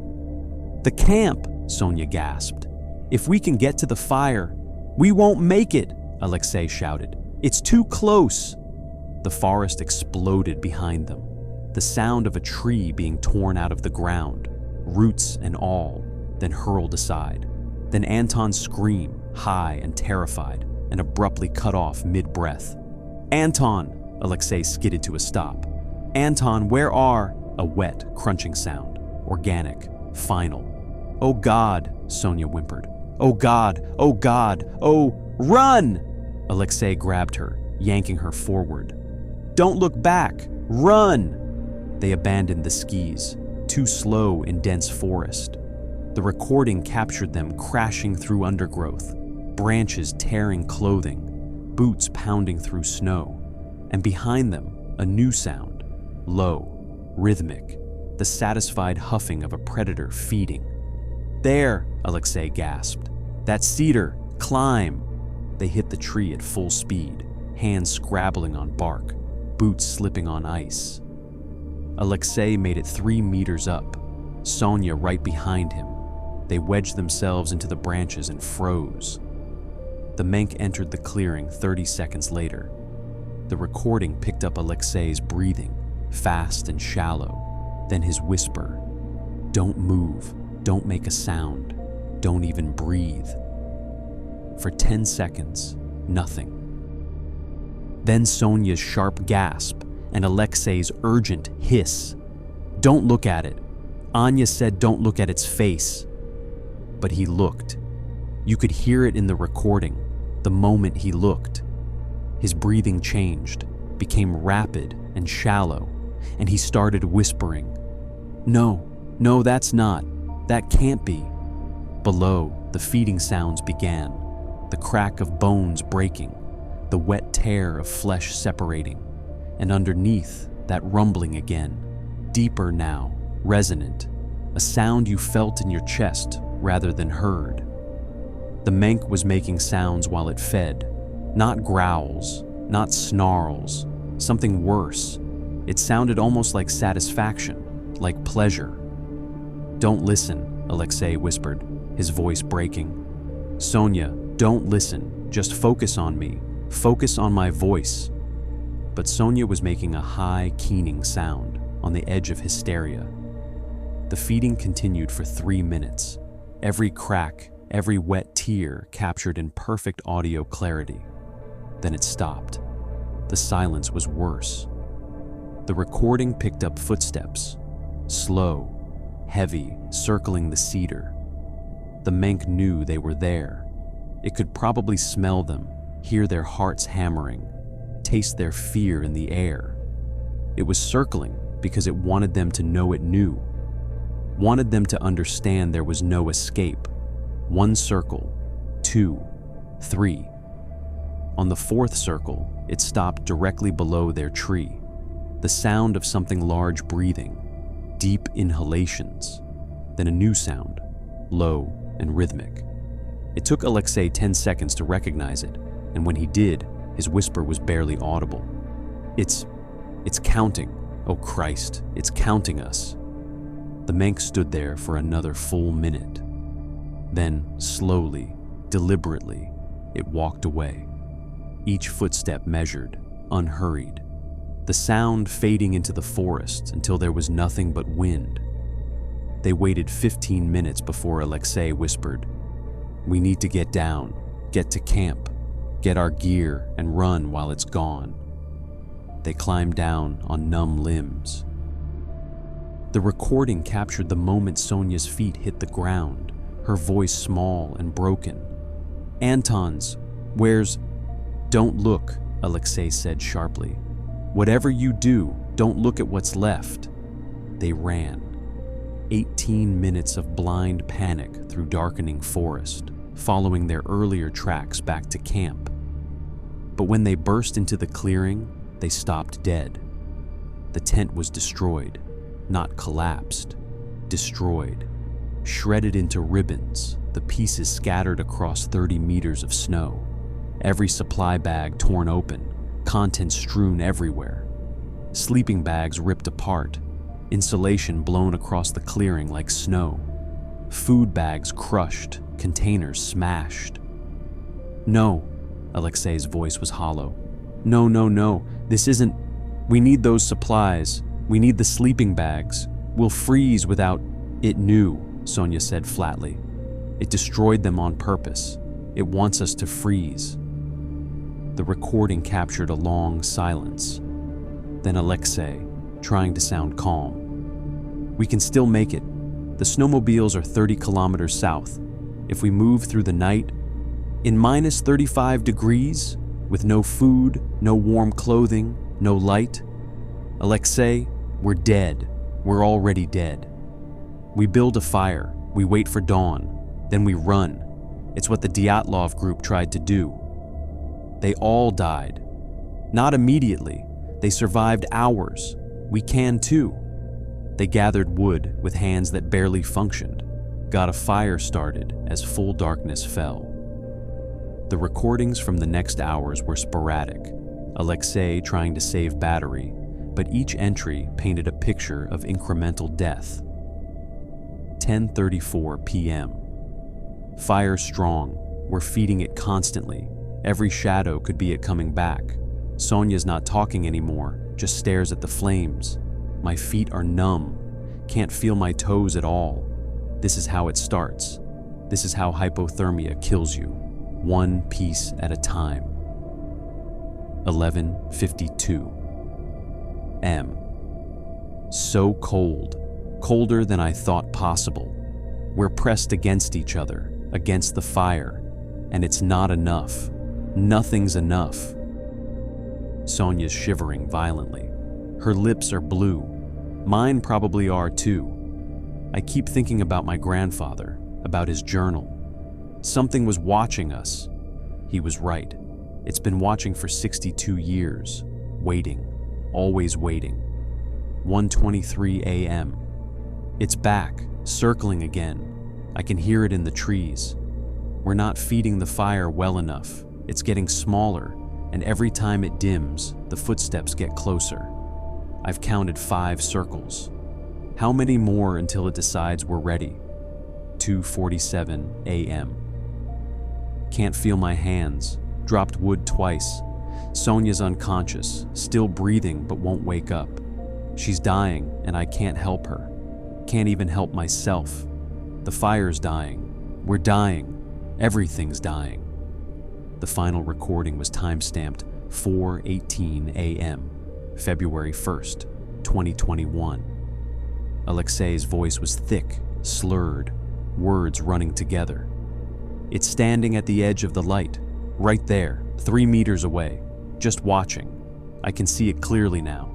"The camp!" Sonia gasped. "If we can get to the fire, we won't make it!" Alexei shouted. "It's too close!" The forest exploded behind them, the sound of a tree being torn out of the ground, roots and all, then hurled aside. Then Anton's scream, high and terrified, and abruptly cut off mid-breath. "Anton!" Alexei skidded to a stop. "Anton, where are—" A wet, crunching sound, organic, final. "Oh God!" Sonia whimpered. "Oh God! Oh God! Oh, run!" Alexei grabbed her, yanking her forward. "Don't look back! Run!" They abandoned the skis, too slow in dense forest. The recording captured them crashing through undergrowth, branches tearing clothing, boots pounding through snow. And behind them, a new sound, low, rhythmic, the satisfied huffing of a predator feeding. "There!" Alexei gasped. "That cedar! Climb!" They hit the tree at full speed, hands scrabbling on bark, boots slipping on ice. Alexei made it 3 meters up, Sonia right behind him. They wedged themselves into the branches and froze. The Menk entered the clearing 30 seconds later. The recording picked up Alexei's breathing, fast and shallow, then his whisper, "Don't move, don't make a sound, don't even breathe." For 10 seconds, nothing. Then Sonia's sharp gasp and Alexei's urgent hiss. "Don't look at it. Anya said don't look at its face." But he looked. You could hear it in the recording, the moment he looked. His breathing changed, became rapid and shallow, and he started whispering, "No, no, that's not. That can't be." Below, the feeding sounds began, the crack of bones breaking, the wet tear of flesh separating, and underneath, that rumbling again, deeper now, resonant, a sound you felt in your chest rather than heard. The Menk was making sounds while it fed, not growls, not snarls, something worse. It sounded almost like satisfaction, like pleasure. "Don't listen," Alexei whispered, his voice breaking. "Sonia, don't listen. Just focus on me. Focus on my voice." But Sonia was making a high, keening sound on the edge of hysteria. The feeding continued for 3 minutes, every crack, every wet tear captured in perfect audio clarity. Then it stopped. The silence was worse. The recording picked up footsteps, slow, heavy, circling the cedar. The Menk knew they were there. It could probably smell them, hear their hearts hammering, taste their fear in the air. It was circling because it wanted them to know it knew, wanted them to understand there was no escape. 1 circle, 2, 3. On the 4th circle, it stopped directly below their tree. The sound of something large breathing, deep inhalations, then a new sound, low and rhythmic. It took Alexei 10 seconds to recognize it, and when he did, his whisper was barely audible. It's counting. Oh Christ, it's counting us." The Menk stood there for another full minute. Then, slowly, deliberately, it walked away. Each footstep measured, unhurried. The sound fading into the forest until there was nothing but wind. They waited 15 minutes before Alexei whispered, "We need to get down, get to camp, get our gear and run while it's gone." They climbed down on numb limbs. The recording captured the moment Sonia's feet hit the ground, her voice small and broken. "Anton's, where's—" "Don't look," Alexei said sharply. "Whatever you do, don't look at what's left." They ran. 18 minutes of blind panic through darkening forest, following their earlier tracks back to camp. But when they burst into the clearing, they stopped dead. The tent was destroyed, not collapsed, destroyed, shredded into ribbons, the pieces scattered across 30 meters of snow. Every supply bag torn open, contents strewn everywhere. Sleeping bags ripped apart, insulation blown across the clearing like snow. Food bags crushed, containers smashed. "No," Alexei's voice was hollow. No, this isn't... We need those supplies. We need the sleeping bags. We'll freeze without..." "It knew," Sonia said flatly. "It destroyed them on purpose. It wants us to freeze." The recording captured a long silence. Then Alexei, trying to sound calm. "We can still make it. The snowmobiles are 30 kilometers south. If we move through the night, in minus 35 degrees, with no food, no warm clothing, no light, Alexei, we're dead. We're already dead. We build a fire, we wait for dawn, then we run. It's what the Dyatlov group tried to do. They all died. Not immediately. They survived hours. We can too." They gathered wood with hands that barely functioned, got a fire started as full darkness fell. The recordings from the next hours were sporadic, Alexei trying to save battery, but each entry painted a picture of incremental death. 10:34 p.m. Fire strong. We're feeding it constantly. Every shadow could be it coming back. Sonia's not talking anymore, just stares at the flames. My feet are numb. Can't feel my toes at all. This is how it starts. This is how hypothermia kills you. One piece at a time. 11:52 m. So cold. Colder than I thought possible. We're pressed against each other, against the fire, and it's not enough. Nothing's enough. Sonia's shivering violently. Her lips are blue. Mine probably are too. I keep thinking about my grandfather, about his journal. Something was watching us. He was right. It's been watching for 62 years, waiting, always waiting. 1:23 a.m. It's back, circling again. I can hear it in the trees. We're not feeding the fire well enough. It's getting smaller, and every time it dims, the footsteps get closer. I've counted 5 circles. How many more until it decides we're ready? 2:47 a.m. Can't feel my hands. Dropped wood twice. Sonia's unconscious, still breathing but won't wake up. She's dying and I can't help her. Can't even help myself. The fire's dying. We're dying. Everything's dying. The final recording was time-stamped 4:18 a.m., February 1st, 2021. Alexei's voice was thick, slurred, words running together. It's standing at the edge of the light, right there, 3 meters away, just watching. I can see it clearly now,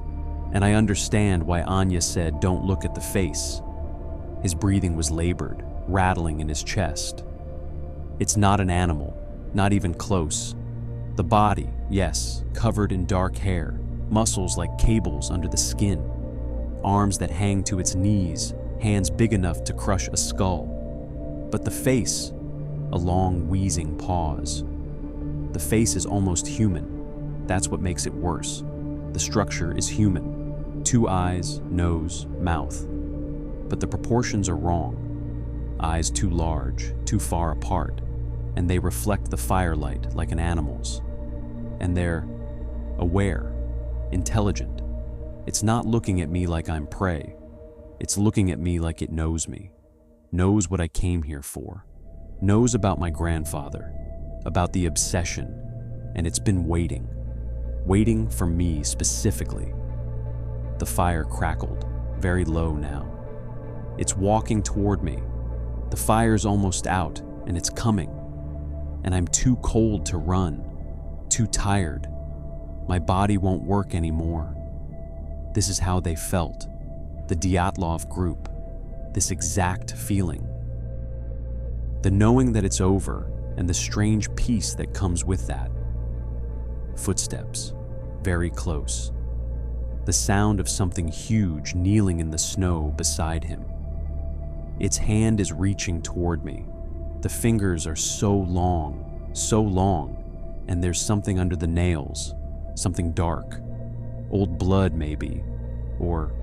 and I understand why Anya said don't look at the face. His breathing was labored, rattling in his chest. It's not an animal, not even close. The body, yes, covered in dark hair, muscles like cables under the skin, arms that hang to its knees, hands big enough to crush a skull. But the face, a long wheezing pause. The face is almost human. That's what makes it worse. The structure is human. 2 eyes, nose, mouth. But the proportions are wrong. Eyes too large, too far apart, and they reflect the firelight like an animal's. And they're aware, intelligent. It's not looking at me like I'm prey. It's looking at me like it knows me, knows what I came here for, knows about my grandfather, about the obsession, and it's been waiting for me specifically. The fire crackled, very low now. It's walking toward me. The fire's almost out, and it's coming. And I'm too cold to run, too tired. My body won't work anymore. This is how they felt, the Dyatlov group, this exact feeling. The knowing that it's over and the strange peace that comes with that. Footsteps, very close. The sound of something huge kneeling in the snow beside him. Its hand is reaching toward me. The fingers are so long, and there's something under the nails, something dark. Old blood, maybe. Or,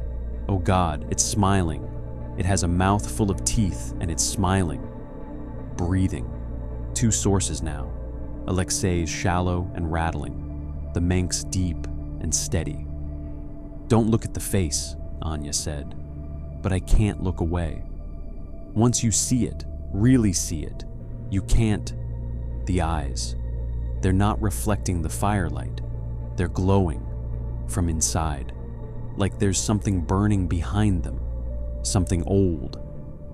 oh God, it's smiling. It has a mouth full of teeth and it's smiling. Breathing. 2 sources now. Alexei's shallow and rattling. The Manx deep and steady. Don't look at the face, Anya said. But I can't look away. Once you see it, really see it, you can't. The eyes. They're not reflecting the firelight. They're glowing from inside, like there's something burning behind them, something old,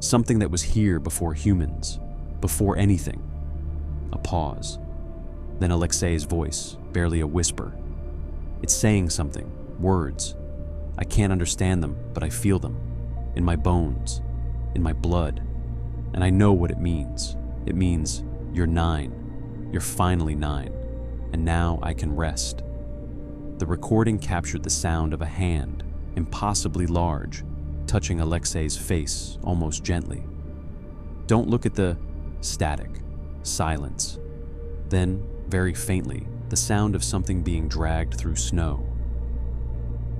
something that was here before humans, before anything. A pause. Then Alexei's voice, barely a whisper. It's saying something, words. I can't understand them, but I feel them, in my bones, in my blood, and I know what it means. It means, you're 9, you're finally 9, and now I can rest. The recording captured the sound of a hand, impossibly large, touching Alexei's face almost gently. Don't look at the static, silence. Then, very faintly, the sound of something being dragged through snow.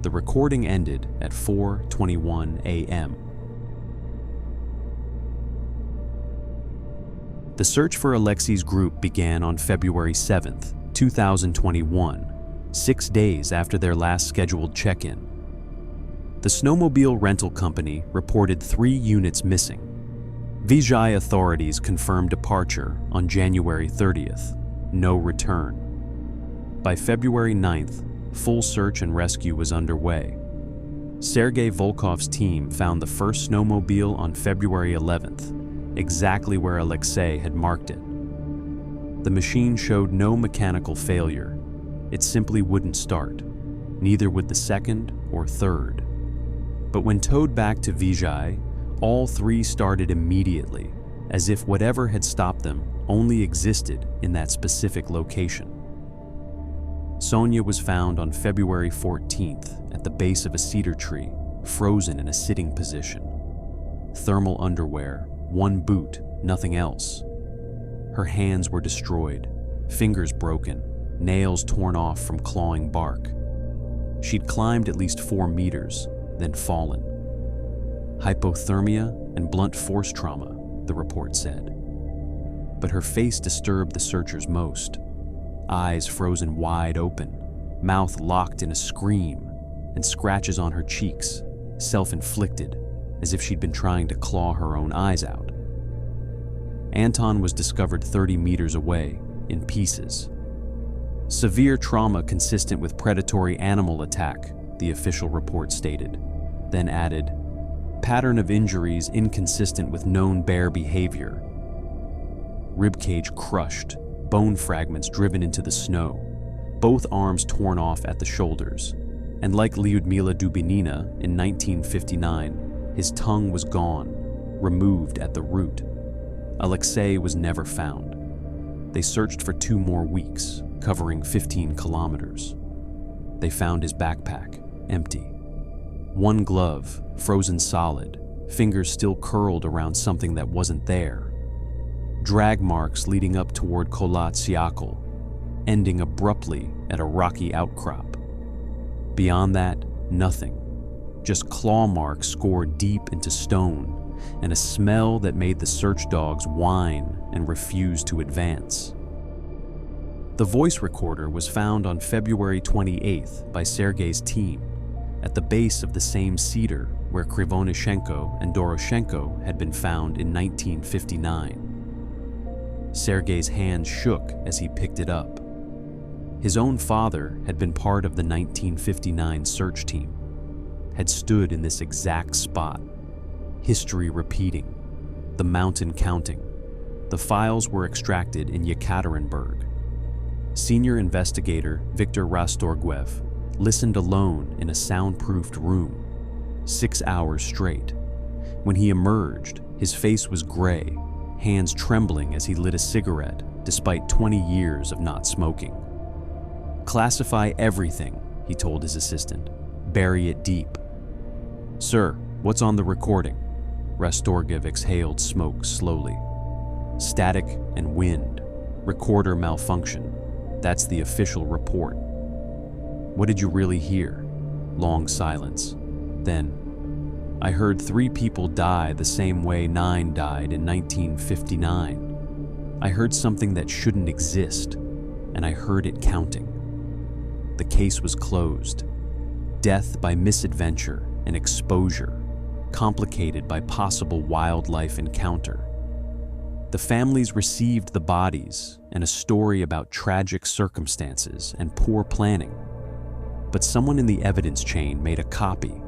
The recording ended at 4:21 a.m. The search for Alexei's group began on February 7th, 2021, 6 days after their last scheduled check-in. The snowmobile rental company reported 3 units missing. Vizhai authorities confirmed departure on January 30th, no return. By February 9th, full search and rescue was underway. Sergei Volkov's team found the first snowmobile on February 11th, exactly where Alexei had marked it. The machine showed no mechanical failure. It simply wouldn't start. Neither would the second or third. But when towed back to Vizhai, all 3 started immediately, as if whatever had stopped them only existed in that specific location. Sonia was found on February 14th at the base of a cedar tree, frozen in a sitting position. Thermal underwear, 1 boot, nothing else. Her hands were destroyed, fingers broken, nails torn off from clawing bark. She'd climbed at least 4 meters, then fallen. hypothermia, and blunt force trauma, the report said. But her face disturbed the searchers most. Eyes frozen wide open, mouth locked in a scream, and scratches on her cheeks, self-inflicted, as if she'd been trying to claw her own eyes out. Anton was discovered 30 meters away, in pieces. Severe trauma consistent with predatory animal attack, the official report stated, then added, pattern of injuries inconsistent with known bear behavior. Ribcage crushed, bone fragments driven into the snow, both arms torn off at the shoulders, and like Lyudmila Dubinina in 1959, his tongue was gone, removed at the root. Alexei was never found. They searched for 2 more weeks, covering 15 kilometers. They found his backpack, empty. One glove, frozen solid, fingers still curled around something that wasn't there. Drag marks leading up toward Kholat Syakhl, ending abruptly at a rocky outcrop. Beyond that, nothing. Just claw marks scored deep into stone, and a smell that made the search dogs whine and refuse to advance. The voice recorder was found on February 28th by Sergei's team, at the base of the same cedar where Krivonishenko and Doroshenko had been found in 1959. Sergei's hand shook as he picked it up. His own father had been part of the 1959 search team, had stood in this exact spot. History repeating, the mountain counting. The files were extracted in Yekaterinburg. Senior investigator Viktor Rastorgiev listened alone in a soundproofed room, 6 hours straight. When he emerged, his face was gray, hands trembling as he lit a cigarette despite 20 years of not smoking. Classify everything, he told his assistant. Bury it deep. Sir, what's on the recording? Rastorgiev exhaled smoke slowly. Static and wind. Recorder malfunction. That's the official report. What did you really hear? Long silence. Then, I heard 3 people die the same way 9 died in 1959. I heard something that shouldn't exist, and I heard it counting. The case was closed. Death by misadventure and exposure, complicated by possible wildlife encounter. The families received the bodies and a story about tragic circumstances and poor planning. But someone in the evidence chain made a copy.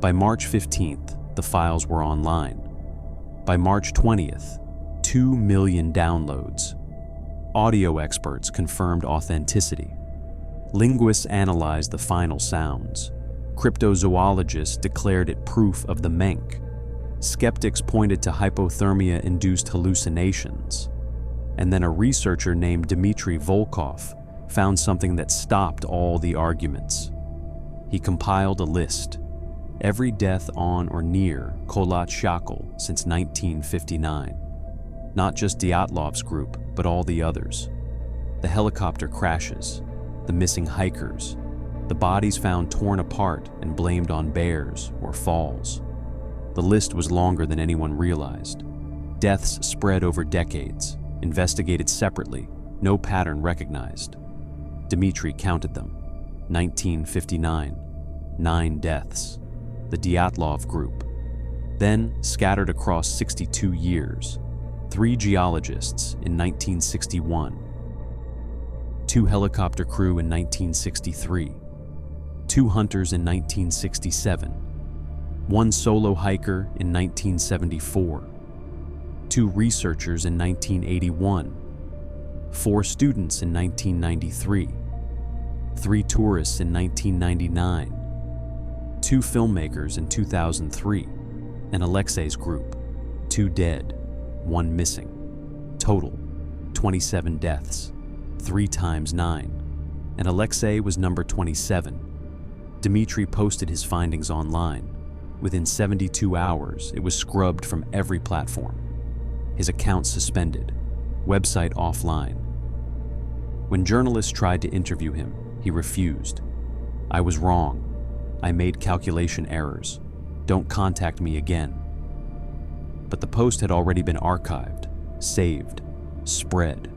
By March 15th, the files were online. By March 20th, 2 million downloads. Audio experts confirmed authenticity. Linguists analyzed the final sounds. Cryptozoologists declared it proof of the Menk. Skeptics pointed to hypothermia-induced hallucinations. And then a researcher named Dmitry Volkov found something that stopped all the arguments. He compiled a list. Every death on or near Kholat Syakhl since 1959. Not just Dyatlov's group, but all the others. The helicopter crashes, the missing hikers, the bodies found torn apart and blamed on bears or falls. The list was longer than anyone realized. Deaths spread over decades, investigated separately, no pattern recognized. Dmitry counted them. 1959, 9 deaths. The Dyatlov group. Then, scattered across 62 years, 3 geologists in 1961, 2 helicopter crew in 1963, 2 hunters in 1967, 1 solo hiker in 1974, 2 researchers in 1981, 4 students in 1993, 3 tourists in 1999, 2 filmmakers in 2003, and Alexei's group, 2 dead, 1 missing. Total, 27 deaths, 3 times 9, and Alexei was number 27. Dmitry posted his findings online. Within 72 hours, it was scrubbed from every platform. His account suspended, website offline. When journalists tried to interview him, he refused. I was wrong. I made calculation errors. Don't contact me again. But the post had already been archived, saved, spread,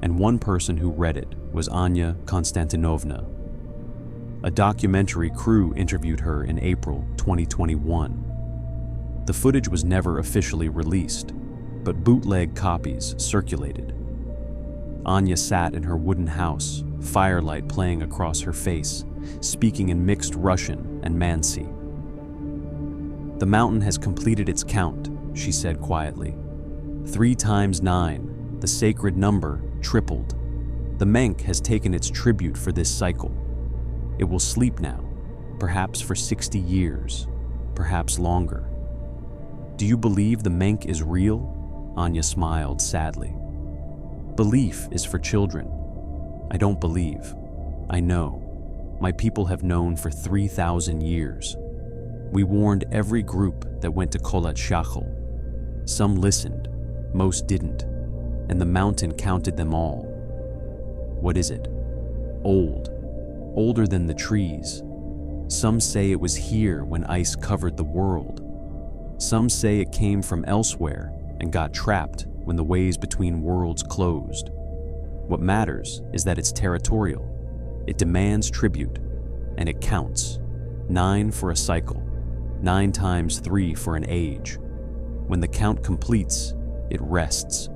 and one person who read it was Anya Konstantinovna. A documentary crew interviewed her in April 2021. The footage was never officially released, but bootleg copies circulated. Anya sat in her wooden house, firelight playing across her face, speaking in mixed Russian and Mansi. "The mountain has completed its count," she said quietly. 3 times 9, the sacred number, tripled. The Menk has taken its tribute for this cycle. It will sleep now, perhaps for 60 years, perhaps longer. "Do you believe the Menk is real?" Anya smiled sadly. "Belief is for children. I don't believe. I know. My people have known for 3,000 years. We warned every group that went to Kholat Shachel. Some listened, most didn't, and the mountain counted them all. What is it? Old. Older than the trees. Some say it was here when ice covered the world. Some say it came from elsewhere and got trapped when the ways between worlds closed. What matters is that it's territorial. It demands tribute, and it counts. 9 for a cycle, 9 times 3 for an age. When the count completes, it rests."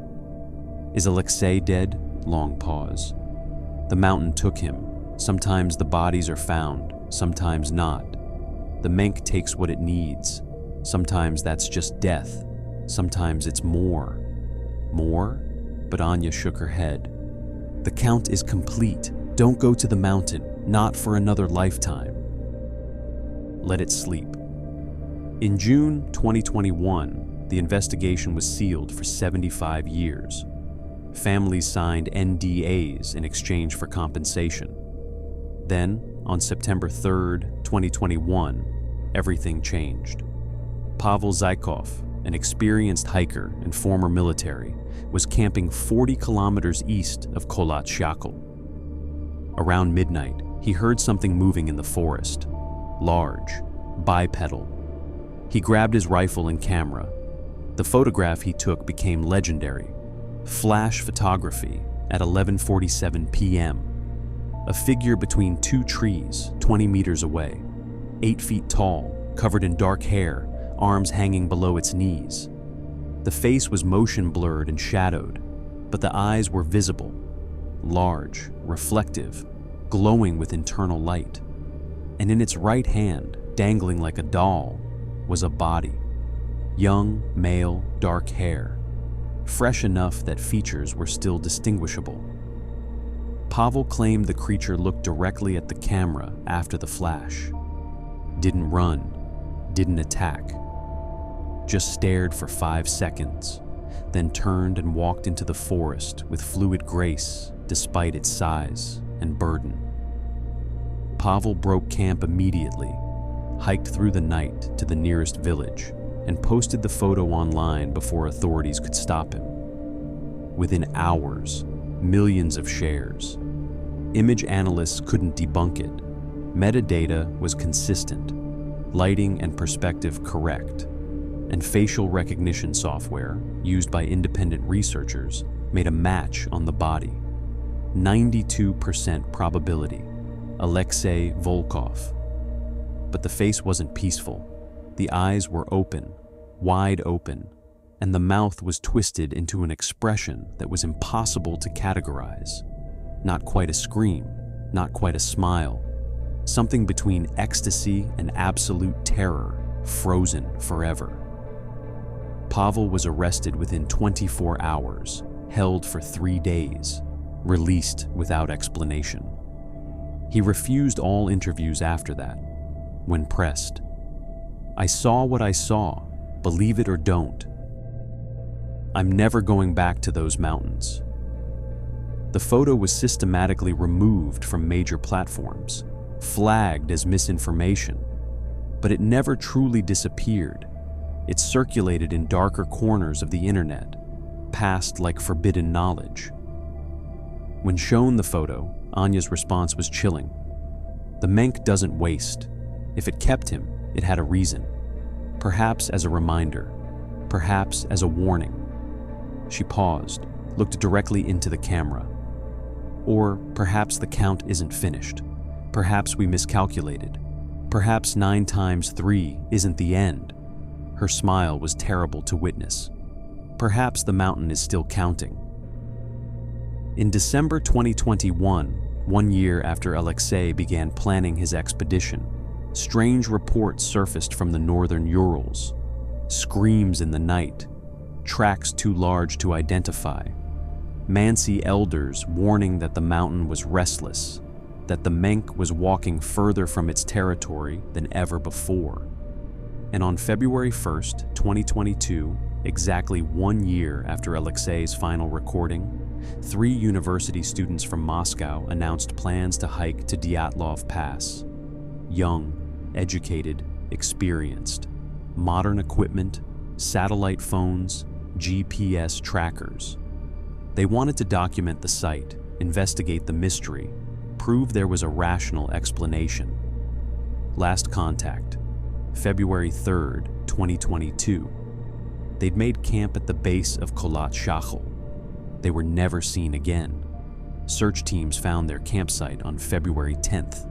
"Is Alexei dead?" Long pause. "The mountain took him. Sometimes the bodies are found, sometimes not. The Menk takes what it needs. Sometimes that's just death. Sometimes it's more." "More?" But Anya shook her head. "The count is complete. Don't go to the mountain, not for another lifetime. Let it sleep." In June 2021, the investigation was sealed for 75 years. Families signed NDAs in exchange for compensation. Then, on September 3, 2021, everything changed. Pavel Zykov, an experienced hiker and former military, was camping 40 kilometers east of Kholat Shachel. Around midnight, he heard something moving in the forest. Large, bipedal. He grabbed his rifle and camera. The photograph he took became legendary. Flash photography at 11:47 p.m. A figure between 2 trees, 20 meters away. 8 feet tall, covered in dark hair, arms hanging below its knees. The face was motion blurred and shadowed, but the eyes were visible. Large, reflective, glowing with internal light. And in its right hand, dangling like a doll, was a body. Young, male, dark hair. Fresh enough that features were still distinguishable. Pavel claimed the creature looked directly at the camera after the flash. Didn't run, didn't attack. Just stared for 5 seconds, then turned and walked into the forest with fluid grace despite its size and burden. Pavel broke camp immediately, hiked through the night to the nearest village, and posted the photo online before authorities could stop him. Within hours, millions of shares. Image analysts couldn't debunk it. Metadata was consistent, lighting and perspective correct, and facial recognition software used by independent researchers made a match on the body. 92% probability, Alexei Volkov. But the face wasn't peaceful. The eyes were open, wide open, and the mouth was twisted into an expression that was impossible to categorize. Not quite a scream, not quite a smile. Something between ecstasy and absolute terror, frozen forever. Pavel was arrested within 24 hours, held for 3 days, released without explanation. He refused all interviews after that. When pressed, "I saw what I saw, believe it or don't. I'm never going back to those mountains." The photo was systematically removed from major platforms, flagged as misinformation, but it never truly disappeared. It circulated in darker corners of the internet, passed like forbidden knowledge. When shown the photo, Anya's response was chilling. The Menk doesn't waste. If it kept him, it had a reason. Perhaps as a reminder, perhaps as a warning. She paused, looked directly into the camera. Or perhaps the count isn't finished. Perhaps we miscalculated. Perhaps 9 times 3 isn't the end. Her smile was terrible to witness. Perhaps the mountain is still counting. In December 2021, 1 year after Alexei began planning his expedition, strange reports surfaced from the northern Urals. Screams in the night, tracks too large to identify. Mansi elders warning that the mountain was restless, that the Menk was walking further from its territory than ever before. And on February 1st, 2022, exactly 1 year after Alexei's final recording, 3 university students from Moscow announced plans to hike to Dyatlov Pass. Young, educated, experienced. Modern equipment, satellite phones, GPS trackers. They wanted to document the site, investigate the mystery, prove there was a rational explanation. Last contact, February 3rd, 2022. They'd made camp at the base of Kholat Shachel. They were never seen again. Search teams found their campsite on February 10th.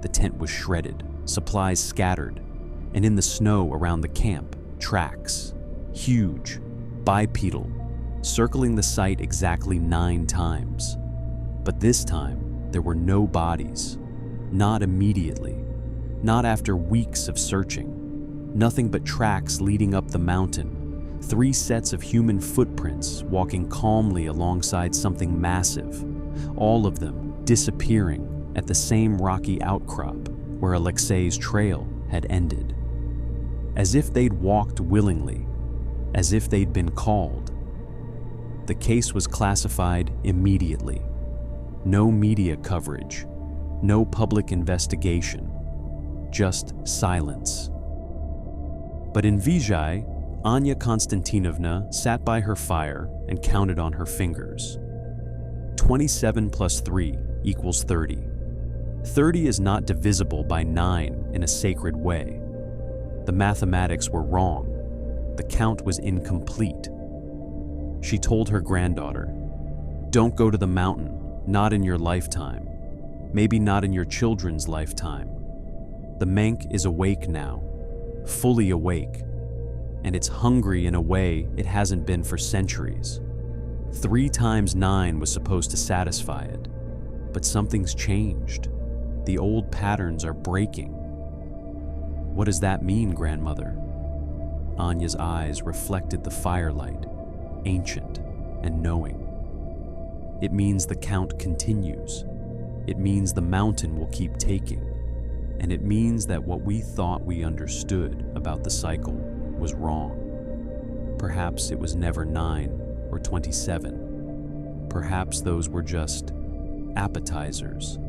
The tent was shredded, supplies scattered, and in the snow around the camp, tracks, huge, bipedal, circling the site exactly 9 times. But this time, there were no bodies. Not immediately. Not after weeks of searching. Nothing but tracks leading up the mountain. 3 sets of human footprints walking calmly alongside something massive. All of them disappearing at the same rocky outcrop where Alexei's trail had ended. As if they'd walked willingly. As if they'd been called. The case was classified immediately. No media coverage, no public investigation, just silence. But in Vizhai, Anya Konstantinovna sat by her fire and counted on her fingers. 27 plus 3 equals 30. 30 is not divisible by 9 in a sacred way. The mathematics were wrong. The count was incomplete. She told her granddaughter, "Don't go to the mountain, not in your lifetime. Maybe not in your children's lifetime. The Menk is awake now, fully awake, and it's hungry in a way it hasn't been for centuries. 3 times 9 was supposed to satisfy it, but something's changed. The old patterns are breaking." "What does that mean, grandmother?" Anya's eyes reflected the firelight, ancient and knowing. "It means the count continues. It means the mountain will keep taking. And it means that what we thought we understood about the cycle was wrong. Perhaps it was never 9 or 27. Perhaps those were just appetizers."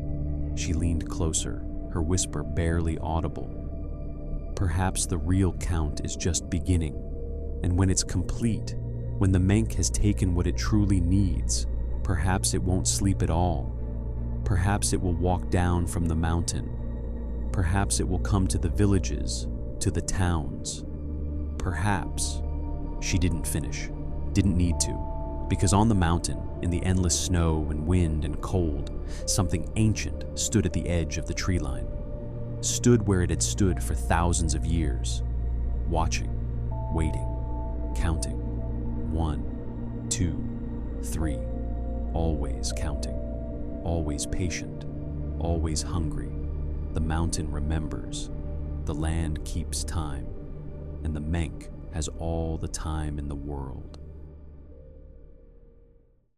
She leaned closer, her whisper barely audible. "Perhaps the real count is just beginning. And when it's complete, when the Menk has taken what it truly needs, perhaps it won't sleep at all. Perhaps it will walk down from the mountain. Perhaps it will come to the villages, to the towns. Perhaps." She didn't finish, didn't need to, because on the mountain, in the endless snow and wind and cold, something ancient stood at the edge of the tree line. Stood where it had stood for thousands of years, watching, waiting, counting. 1, 2, 3, always counting, always patient, always hungry. The mountain remembers, the land keeps time, and the Menk has all the time in the world.